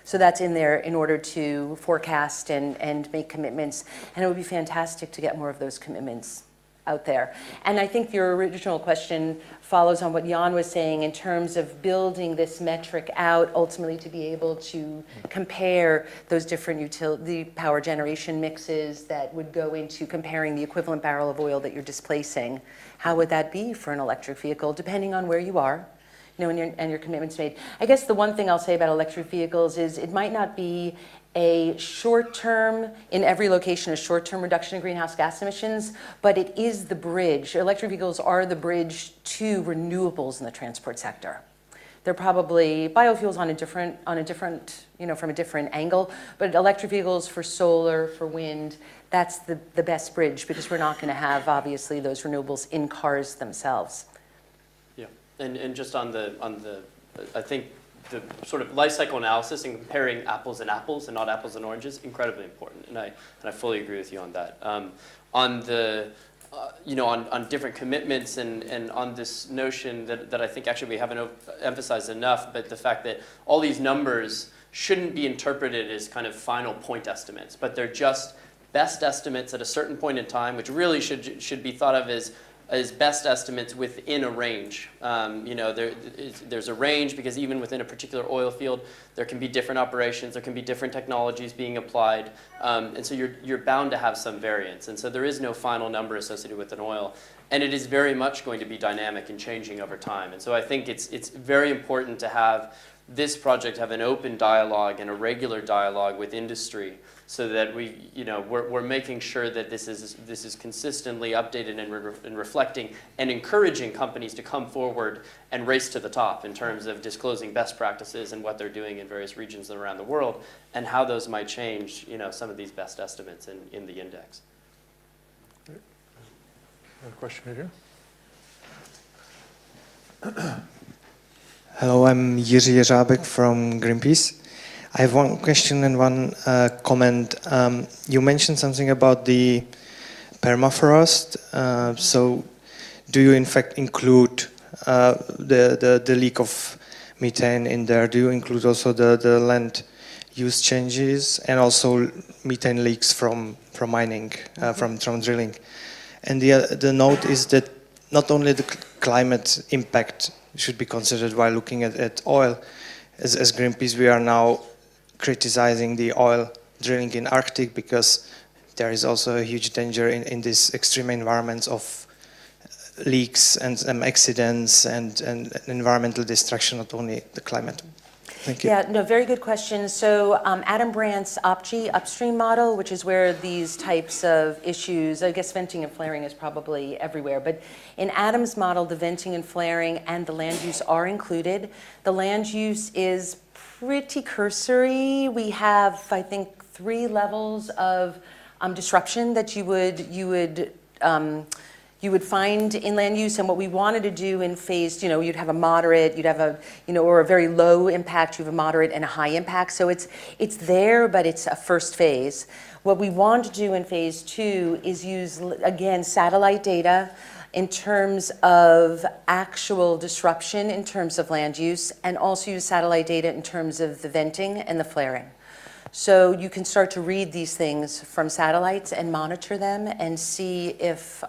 So that's in there in order to forecast and make commitments. And it would be fantastic to get more of those commitments out there. And I think your original question follows on what Jan was saying in terms of building this metric out ultimately to be able to compare those different utility power generation mixes that would go into comparing the equivalent barrel of oil that you're displacing. How would that be for an electric vehicle, depending on where you are, and your commitments made. I guess the one thing I'll say about electric vehicles is it might not be a short-term, in every location, a short-term reduction in greenhouse gas emissions, but it is the bridge. Electric vehicles are the bridge to renewables in the transport sector. They're probably biofuels on a different, from a different angle, but electric vehicles for solar, for wind, that's the best bridge, because we're not going to have, obviously, those renewables in cars themselves. Yeah, and just on the, I think, the sort of life cycle analysis and comparing apples and apples and not apples and oranges, incredibly important, and I fully agree with you on that. On the, on different commitments and on this notion that I think actually we haven't emphasized enough, but the fact that all these numbers shouldn't be interpreted as kind of final point estimates, but they're just best estimates at a certain point in time, which really should be thought of as best estimates within a range. There's a range because even within a particular oil field, there can be different operations, there can be different technologies being applied, and so you're bound to have some variance. And so there is no final number associated with an oil, and it is very much going to be dynamic and changing over time. And so I think it's very important to have this project have an open dialogue and a regular dialogue with industry, so that we're making sure that this is consistently updated and reflecting and encouraging companies to come forward and race to the top in terms of disclosing best practices and what they're doing in various regions around the world, and how those might change some of these best estimates in the index. Another question right here. Hello, I'm Jiří Jeřábek from Greenpeace. I have one question and one comment. You mentioned something about the permafrost. So do you in fact include the leak of methane in there? Do you include also the land use changes and also methane leaks from mining, from drilling? And the note is that not only the climate impact should be considered while looking at oil. As Greenpeace, we are now criticizing the oil drilling in Arctic because there is also a huge danger in these extreme environments of leaks and accidents and environmental destruction, not only the climate? Thank you. Yeah, no, very good question. So Adam Brandt's OPG, upstream model, which is where these types of issues, I guess venting and flaring is probably everywhere, but in Adam's model, the venting and flaring and the land use are included. The land use is pretty cursory. We have, I think, 3 levels of disruption that you would find in land use, and what we wanted to do in phase, you'd have a moderate, you'd have a, or a very low impact, you have a moderate and a high impact. So it's there, but it's a first phase. What we want to do in phase 2 is use, again, satellite data in terms of actual disruption in terms of land use, and also use satellite data in terms of the venting and the flaring. So you can start to read these things from satellites and monitor them and see if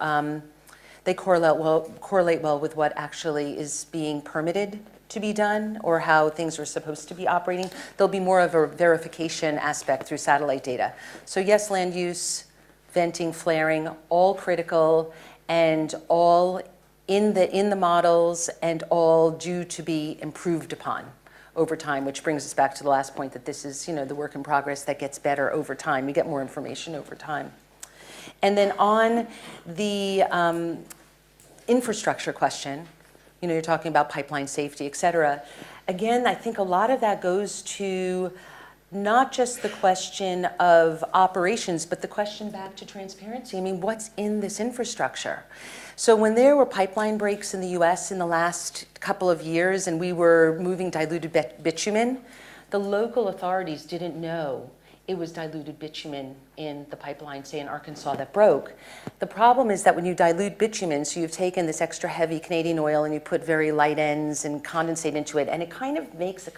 they correlate well with what actually is being permitted to be done or how things are supposed to be operating. There'll be more of a verification aspect through satellite data. So yes, land use, venting, flaring, all critical and all in the models and all due to be improved upon over time, which brings us back to the last point that this is, the work in progress that gets better over time. We get more information over time. And then on the infrastructure question, you're talking about pipeline safety, et cetera. Again, I think a lot of that goes to not just the question of operations, but the question back to transparency. I mean, what's in this infrastructure? So when there were pipeline breaks in the US in the last couple of years and we were moving diluted bitumen, the local authorities didn't know it was diluted bitumen in the pipeline, say in Arkansas, that broke. The problem is that when you dilute bitumen, so you've taken this extra heavy Canadian oil and you put very light ends and condensate into it, and it kind of makes,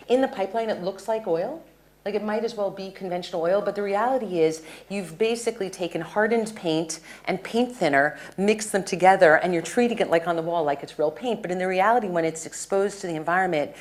in the pipeline it looks like oil. Like it might as well be conventional oil, but the reality is you've basically taken hardened paint and paint thinner, mixed them together, and you're treating it like on the wall like it's real paint. But in the reality, when it's exposed to the environment,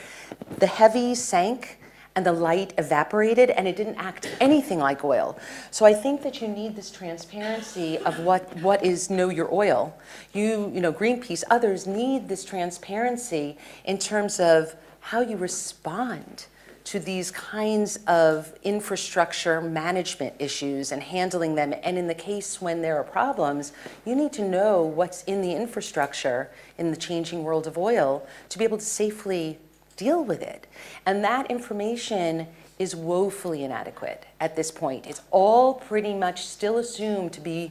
the heavy sank and the light evaporated, and it didn't act anything like oil. So I think that you need this transparency of what is know your oil. Greenpeace, others need this transparency in terms of how you respond to these kinds of infrastructure management issues and handling them. And in the case when there are problems, you need to know what's in the infrastructure in the changing world of oil to be able to safely deal with it. And that information is woefully inadequate at this point. It's all pretty much still assumed to be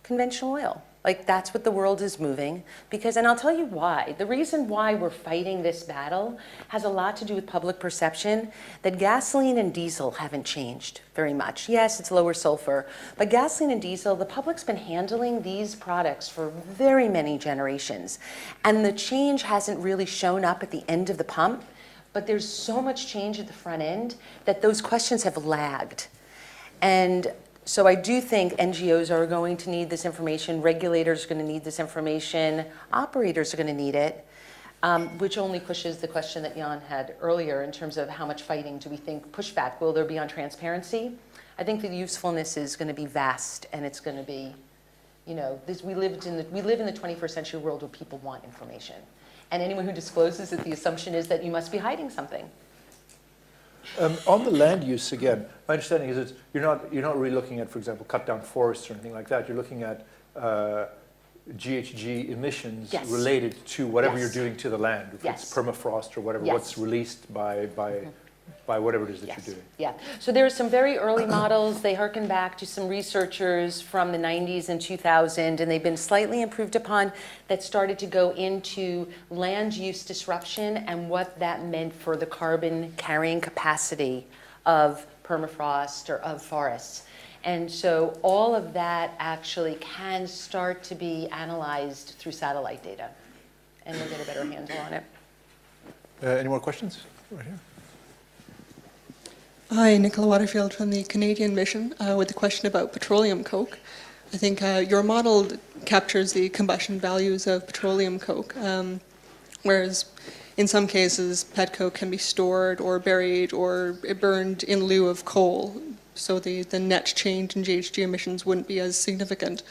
conventional oil. Like that's what the world is moving because, and I'll tell you why. The reason why we're fighting this battle has a lot to do with public perception that gasoline and diesel haven't changed very much. Yes, it's lower sulfur, but gasoline and diesel, the public's been handling these products for very many generations. And the change hasn't really shown up at the end of the pump, but there's so much change at the front end that those questions have lagged. And so I do think NGOs are going to need this information, regulators are going to need this information, operators are going to need it, which only pushes the question that Jan had earlier in terms of how much fighting do we think pushback will there be on transparency. I think the usefulness is going to be vast, and it's going to be, we live in the 21st century world where people want information. And anyone who discloses it, the assumption is that you must be hiding something. On the land use again, my understanding is that you're not really looking at, for example, cut down forests or anything like that. You're looking at GHG emissions related to whatever you're doing to the land, if it's permafrost or whatever, what's released by whatever it is that you're doing. Yeah, so there are some very early models. They harken back to some researchers from the 90s and 2000, and they've been slightly improved upon that started to go into land use disruption and what that meant for the carbon carrying capacity of permafrost or of forests. And so all of that actually can start to be analyzed through satellite data, and we'll get a better handle on it. Any more questions? Right here. Hi, Nicola Waterfield from the Canadian mission with a question about petroleum coke. I think your model captures the combustion values of petroleum coke, whereas in some cases petcoke can be stored or buried or burned in lieu of coal, so the net change in GHG emissions wouldn't be as significant.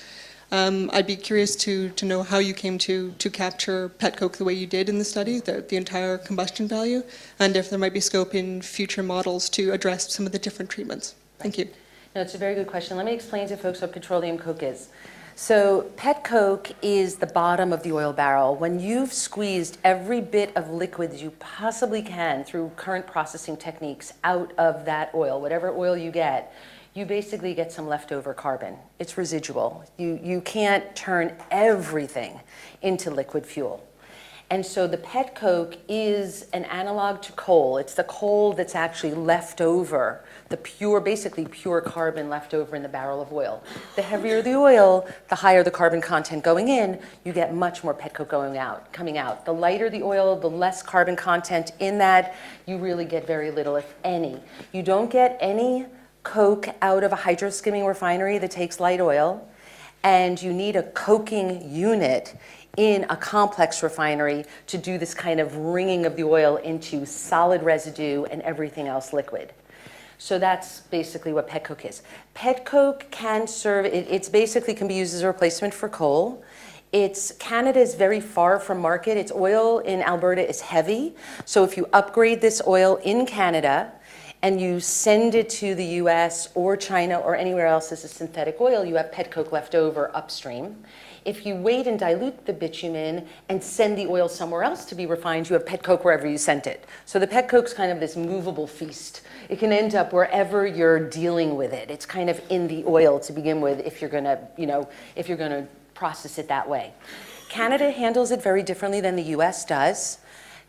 I'd be curious to know how you came to capture pet coke the way you did in the study, the entire combustion value, and if there might be scope in future models to address some of the different treatments. Thank you. No, it's a very good question. Let me explain to folks what petroleum coke is. So pet coke is the bottom of the oil barrel. When you've squeezed every bit of liquid you possibly can through current processing techniques out of that oil, whatever oil you get, you basically get some leftover carbon. It's residual. You can't turn everything into liquid fuel. And so the pet coke is an analog to coal. It's the coal that's actually left over, the pure, basically pure carbon left over in the barrel of oil. The heavier the oil, the higher the carbon content going in, you get much more pet coke coming out. The lighter the oil, the less carbon content in that, you really get very little, if any. You don't get any coke out of a hydroskimming refinery that takes light oil, and you need a coking unit in a complex refinery to do this kind of wringing of the oil into solid residue and everything else liquid. So that's basically what pet coke is. Pet coke can serve, it's basically can be used as a replacement for coal. Canada is very far from market. Its oil in Alberta is heavy. So if you upgrade this oil in Canada and you send it to the US or China or anywhere else as a synthetic oil, you have pet coke left over upstream. If you wait and dilute the bitumen and send the oil somewhere else to be refined, you have pet coke wherever you sent it. So the pet coke's kind of this movable feast. It can end up wherever you're dealing with it. It's kind of in the oil to begin with if you're gonna, if you're gonna process it that way. Canada handles it very differently than the US does.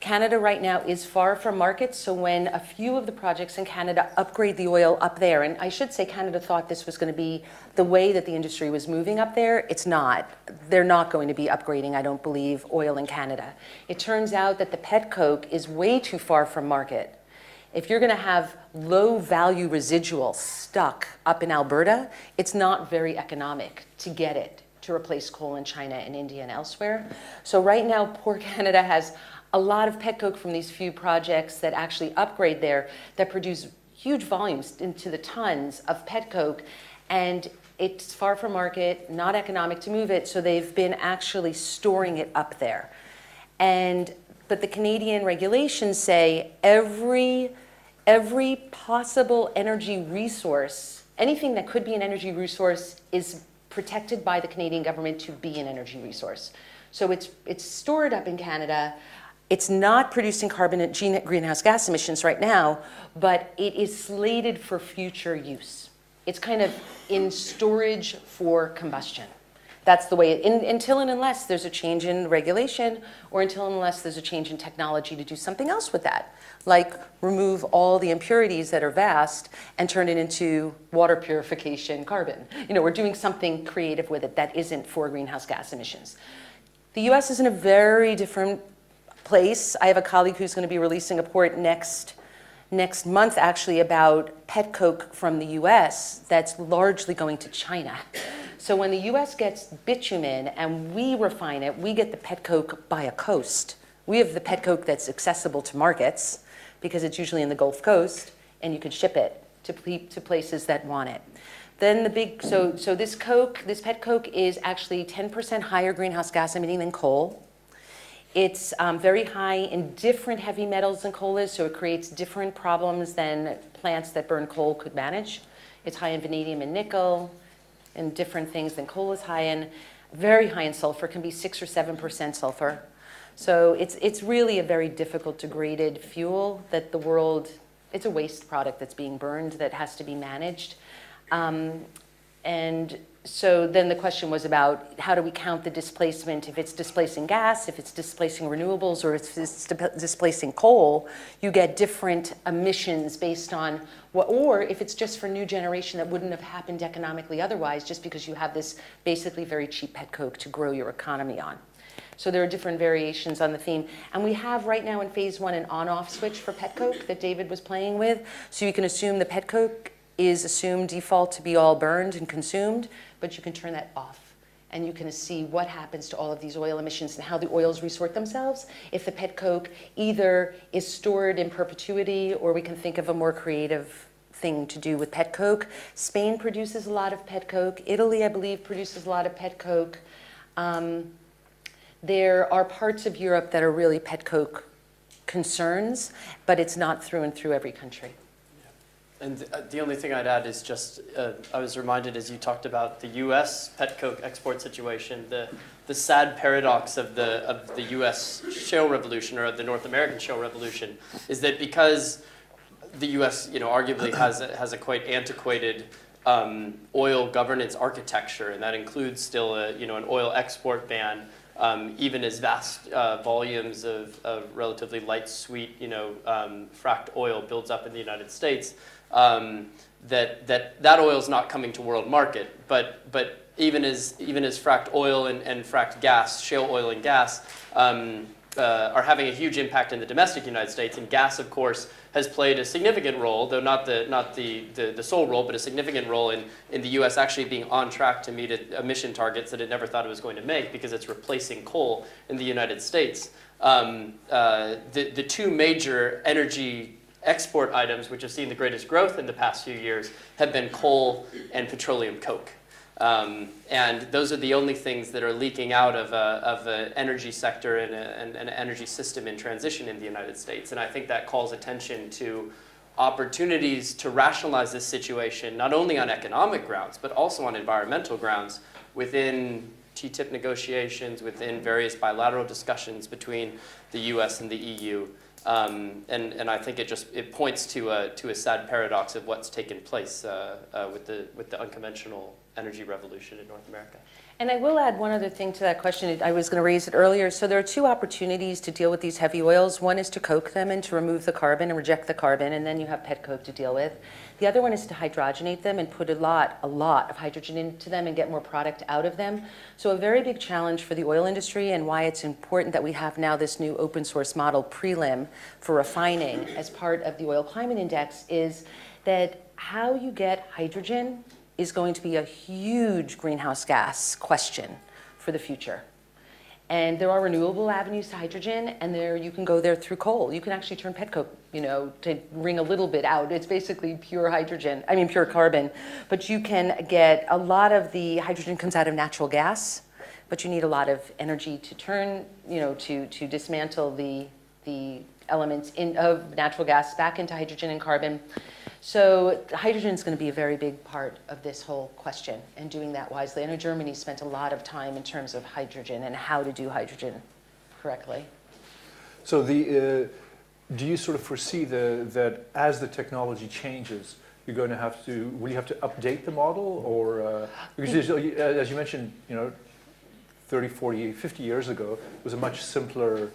Canada right now is far from market, so when a few of the projects in Canada upgrade the oil up there, and I should say Canada thought this was going to be the way that the industry was moving up there, it's not. They're not going to be upgrading, I don't believe, oil in Canada. It turns out that the pet coke is way too far from market. If you're going to have low-value residual stuck up in Alberta, it's not very economic to get it to replace coal in China and India and elsewhere. So right now, poor Canada has a lot of pet coke from these few projects that actually upgrade there that produce huge volumes into the tons of pet coke, and it's far from market, not economic to move it, so they've been actually storing it up there. But the Canadian regulations say every possible energy resource, anything that could be an energy resource is protected by the Canadian government to be an energy resource. So it's stored up in Canada. It's not producing carbon and greenhouse gas emissions right now, but it is slated for future use. It's kind of in storage for combustion. That's the way, until and unless there's a change in regulation, or until and unless there's a change in technology to do something else with that, like remove all the impurities that are vast and turn it into water purification carbon. We're doing something creative with it that isn't for greenhouse gas emissions. The US is in a very different place. I have a colleague who's going to be releasing a report next month actually about pet coke from the US that's largely going to China. So when the US gets bitumen and we refine it, we get the pet coke by a coast. We have the pet coke that's accessible to markets because it's usually in the Gulf Coast and you can ship it to places that want it. Then this pet coke is actually 10% higher greenhouse gas emitting than coal. It's very high in different heavy metals than coal is, so it creates different problems than plants that burn coal could manage. It's high in vanadium and nickel and different things than coal is high in. Very high in sulfur, can be 6 or 7% sulfur. So it's really a very difficult degraded fuel that the world, it's a waste product that's being burned that has to be managed. And so then the question was about how do we count the displacement? If it's displacing gas, if it's displacing renewables, or if it's displacing coal, you get different emissions based on what, or if it's just for new generation that wouldn't have happened economically otherwise, just because you have this basically very cheap pet coke to grow your economy on. So there are different variations on the theme. And we have right now in phase 1 an on-off switch for pet coke that David was playing with. So you can assume the pet coke is assumed default to be all burned and consumed, but you can turn that off. And you can see what happens to all of these oil emissions and how the oils resort themselves if the pet coke either is stored in perpetuity, or we can think of a more creative thing to do with pet coke. Spain produces a lot of pet coke. Italy, I believe, produces a lot of pet coke. There are parts of Europe that are really pet coke concerns, but it's not through and through every country. And the only thing I'd add is just, I was reminded as you talked about the U.S. pet coke export situation, the sad paradox of the U.S. shale revolution, or the North American shale revolution, is that because the U.S. Arguably has a quite antiquated oil governance architecture, and that includes still an oil export ban, even as vast volumes of relatively light, sweet, fracked oil builds up in the United States. That oil is not coming to world market, but even as fracked oil and fracked gas, shale oil and gas, are having a huge impact in the domestic United States, and gas, of course, has played a significant role, though not the sole role, but a significant role in the U.S. actually being on track to meet emission targets that it never thought it was going to make, because it's replacing coal in the United States. The two major energy export items which have seen the greatest growth in the past few years have been coal and petroleum coke. And those are the only things that are leaking out of an energy sector and an energy system in transition in the United States. And I think that calls attention to opportunities to rationalize this situation, not only on economic grounds, but also on environmental grounds within TTIP negotiations, within various bilateral discussions between the US and the EU. And I think it points to a sad paradox of what's taken place with the unconventional energy revolution in North America. And I will add one other thing to that question. I was going to raise it earlier. So there are two opportunities to deal with these heavy oils. One is to coke them and to remove the carbon and reject the carbon, and then you have pet coke to deal with. The other one is to hydrogenate them and put a lot of hydrogen into them and get more product out of them. So a very big challenge for the oil industry, and why it's important that we have now this new open source model prelim for refining as part of the Oil Climate Index, is that how you get hydrogen is going to be a huge greenhouse gas question for the future. And there are renewable avenues to hydrogen, and you can go there through coal. You can actually turn pet coke, to wring a little bit out. It's basically pure pure carbon. But you can get a lot of the hydrogen comes out of natural gas, but you need a lot of energy to turn, to dismantle the elements of natural gas back into hydrogen and carbon. So hydrogen is going to be a very big part of this whole question, and doing that wisely. I know Germany spent a lot of time in terms of hydrogen and how to do hydrogen correctly. So do you sort of foresee that as the technology changes, you're going to will you have to update the model, or because as you mentioned, 30, 40, 50 years ago, it was a much simpler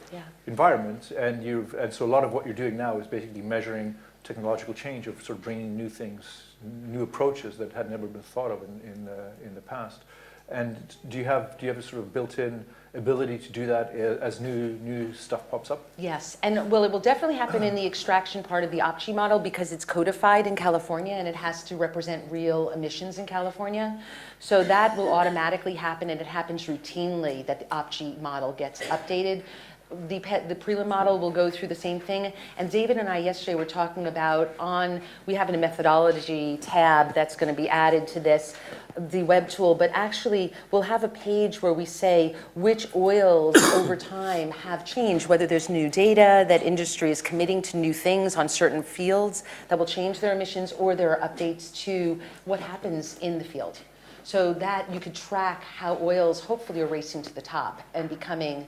environment, and so a lot of what you're doing now is basically measuring technological change, of sort of bringing new things, new approaches that had never been thought of in the past. And do you have a sort of built-in ability to do that as new stuff pops up? Yes, and well, it will definitely happen in the extraction part of the OPCHI model, because it's codified in California and it has to represent real emissions in California. So that will automatically happen, and it happens routinely that the OPCHI model gets updated. The prelim model will go through the same thing. And David and I yesterday were talking about we have a methodology tab that's going to be added to this, the web tool, but actually we'll have a page where we say which oils over time have changed, whether there's new data that industry is committing to new things on certain fields that will change their emissions, or there are updates to what happens in the field. So that you could track how oils hopefully are racing to the top and becoming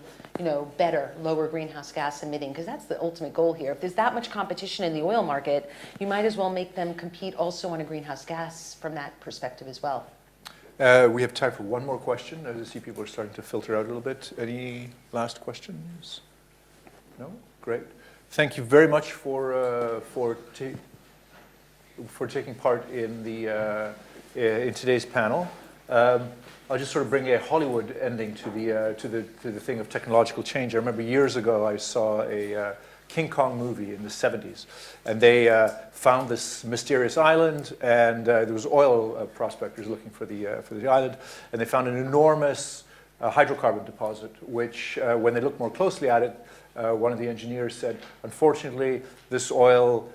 better, lower greenhouse gas emitting, because that's the ultimate goal here. If there's that much competition in the oil market, you might as well make them compete also on a greenhouse gas from that perspective as well. We have time for one more question. As I see people are starting to filter out a little bit. Any last questions? No? Great. Thank you very much for taking part in in today's panel. I'll just sort of bring a Hollywood ending to the thing of technological change. I remember years ago I saw a King Kong movie in the 70s, and they found this mysterious island, and there was oil prospectors looking for the island, and they found an enormous hydrocarbon deposit, which when they looked more closely at it, one of the engineers said, unfortunately, this oil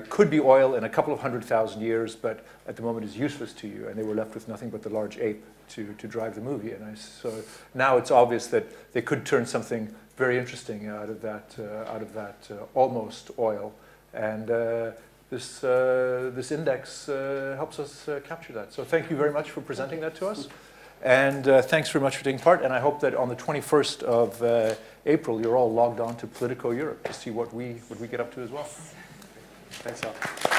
could be oil in a couple of 100,000 years, but at the moment is useless to you. And they were left with nothing but the large ape to drive the movie. And so now it's obvious that they could turn something very interesting out of that almost oil. And this index helps us capture that. So thank you very much for presenting that to us. And thanks very much for taking part. And I hope that on the 21st of April, you're all logged on to Politico Europe to see what we get up to as well. Thanks, Al.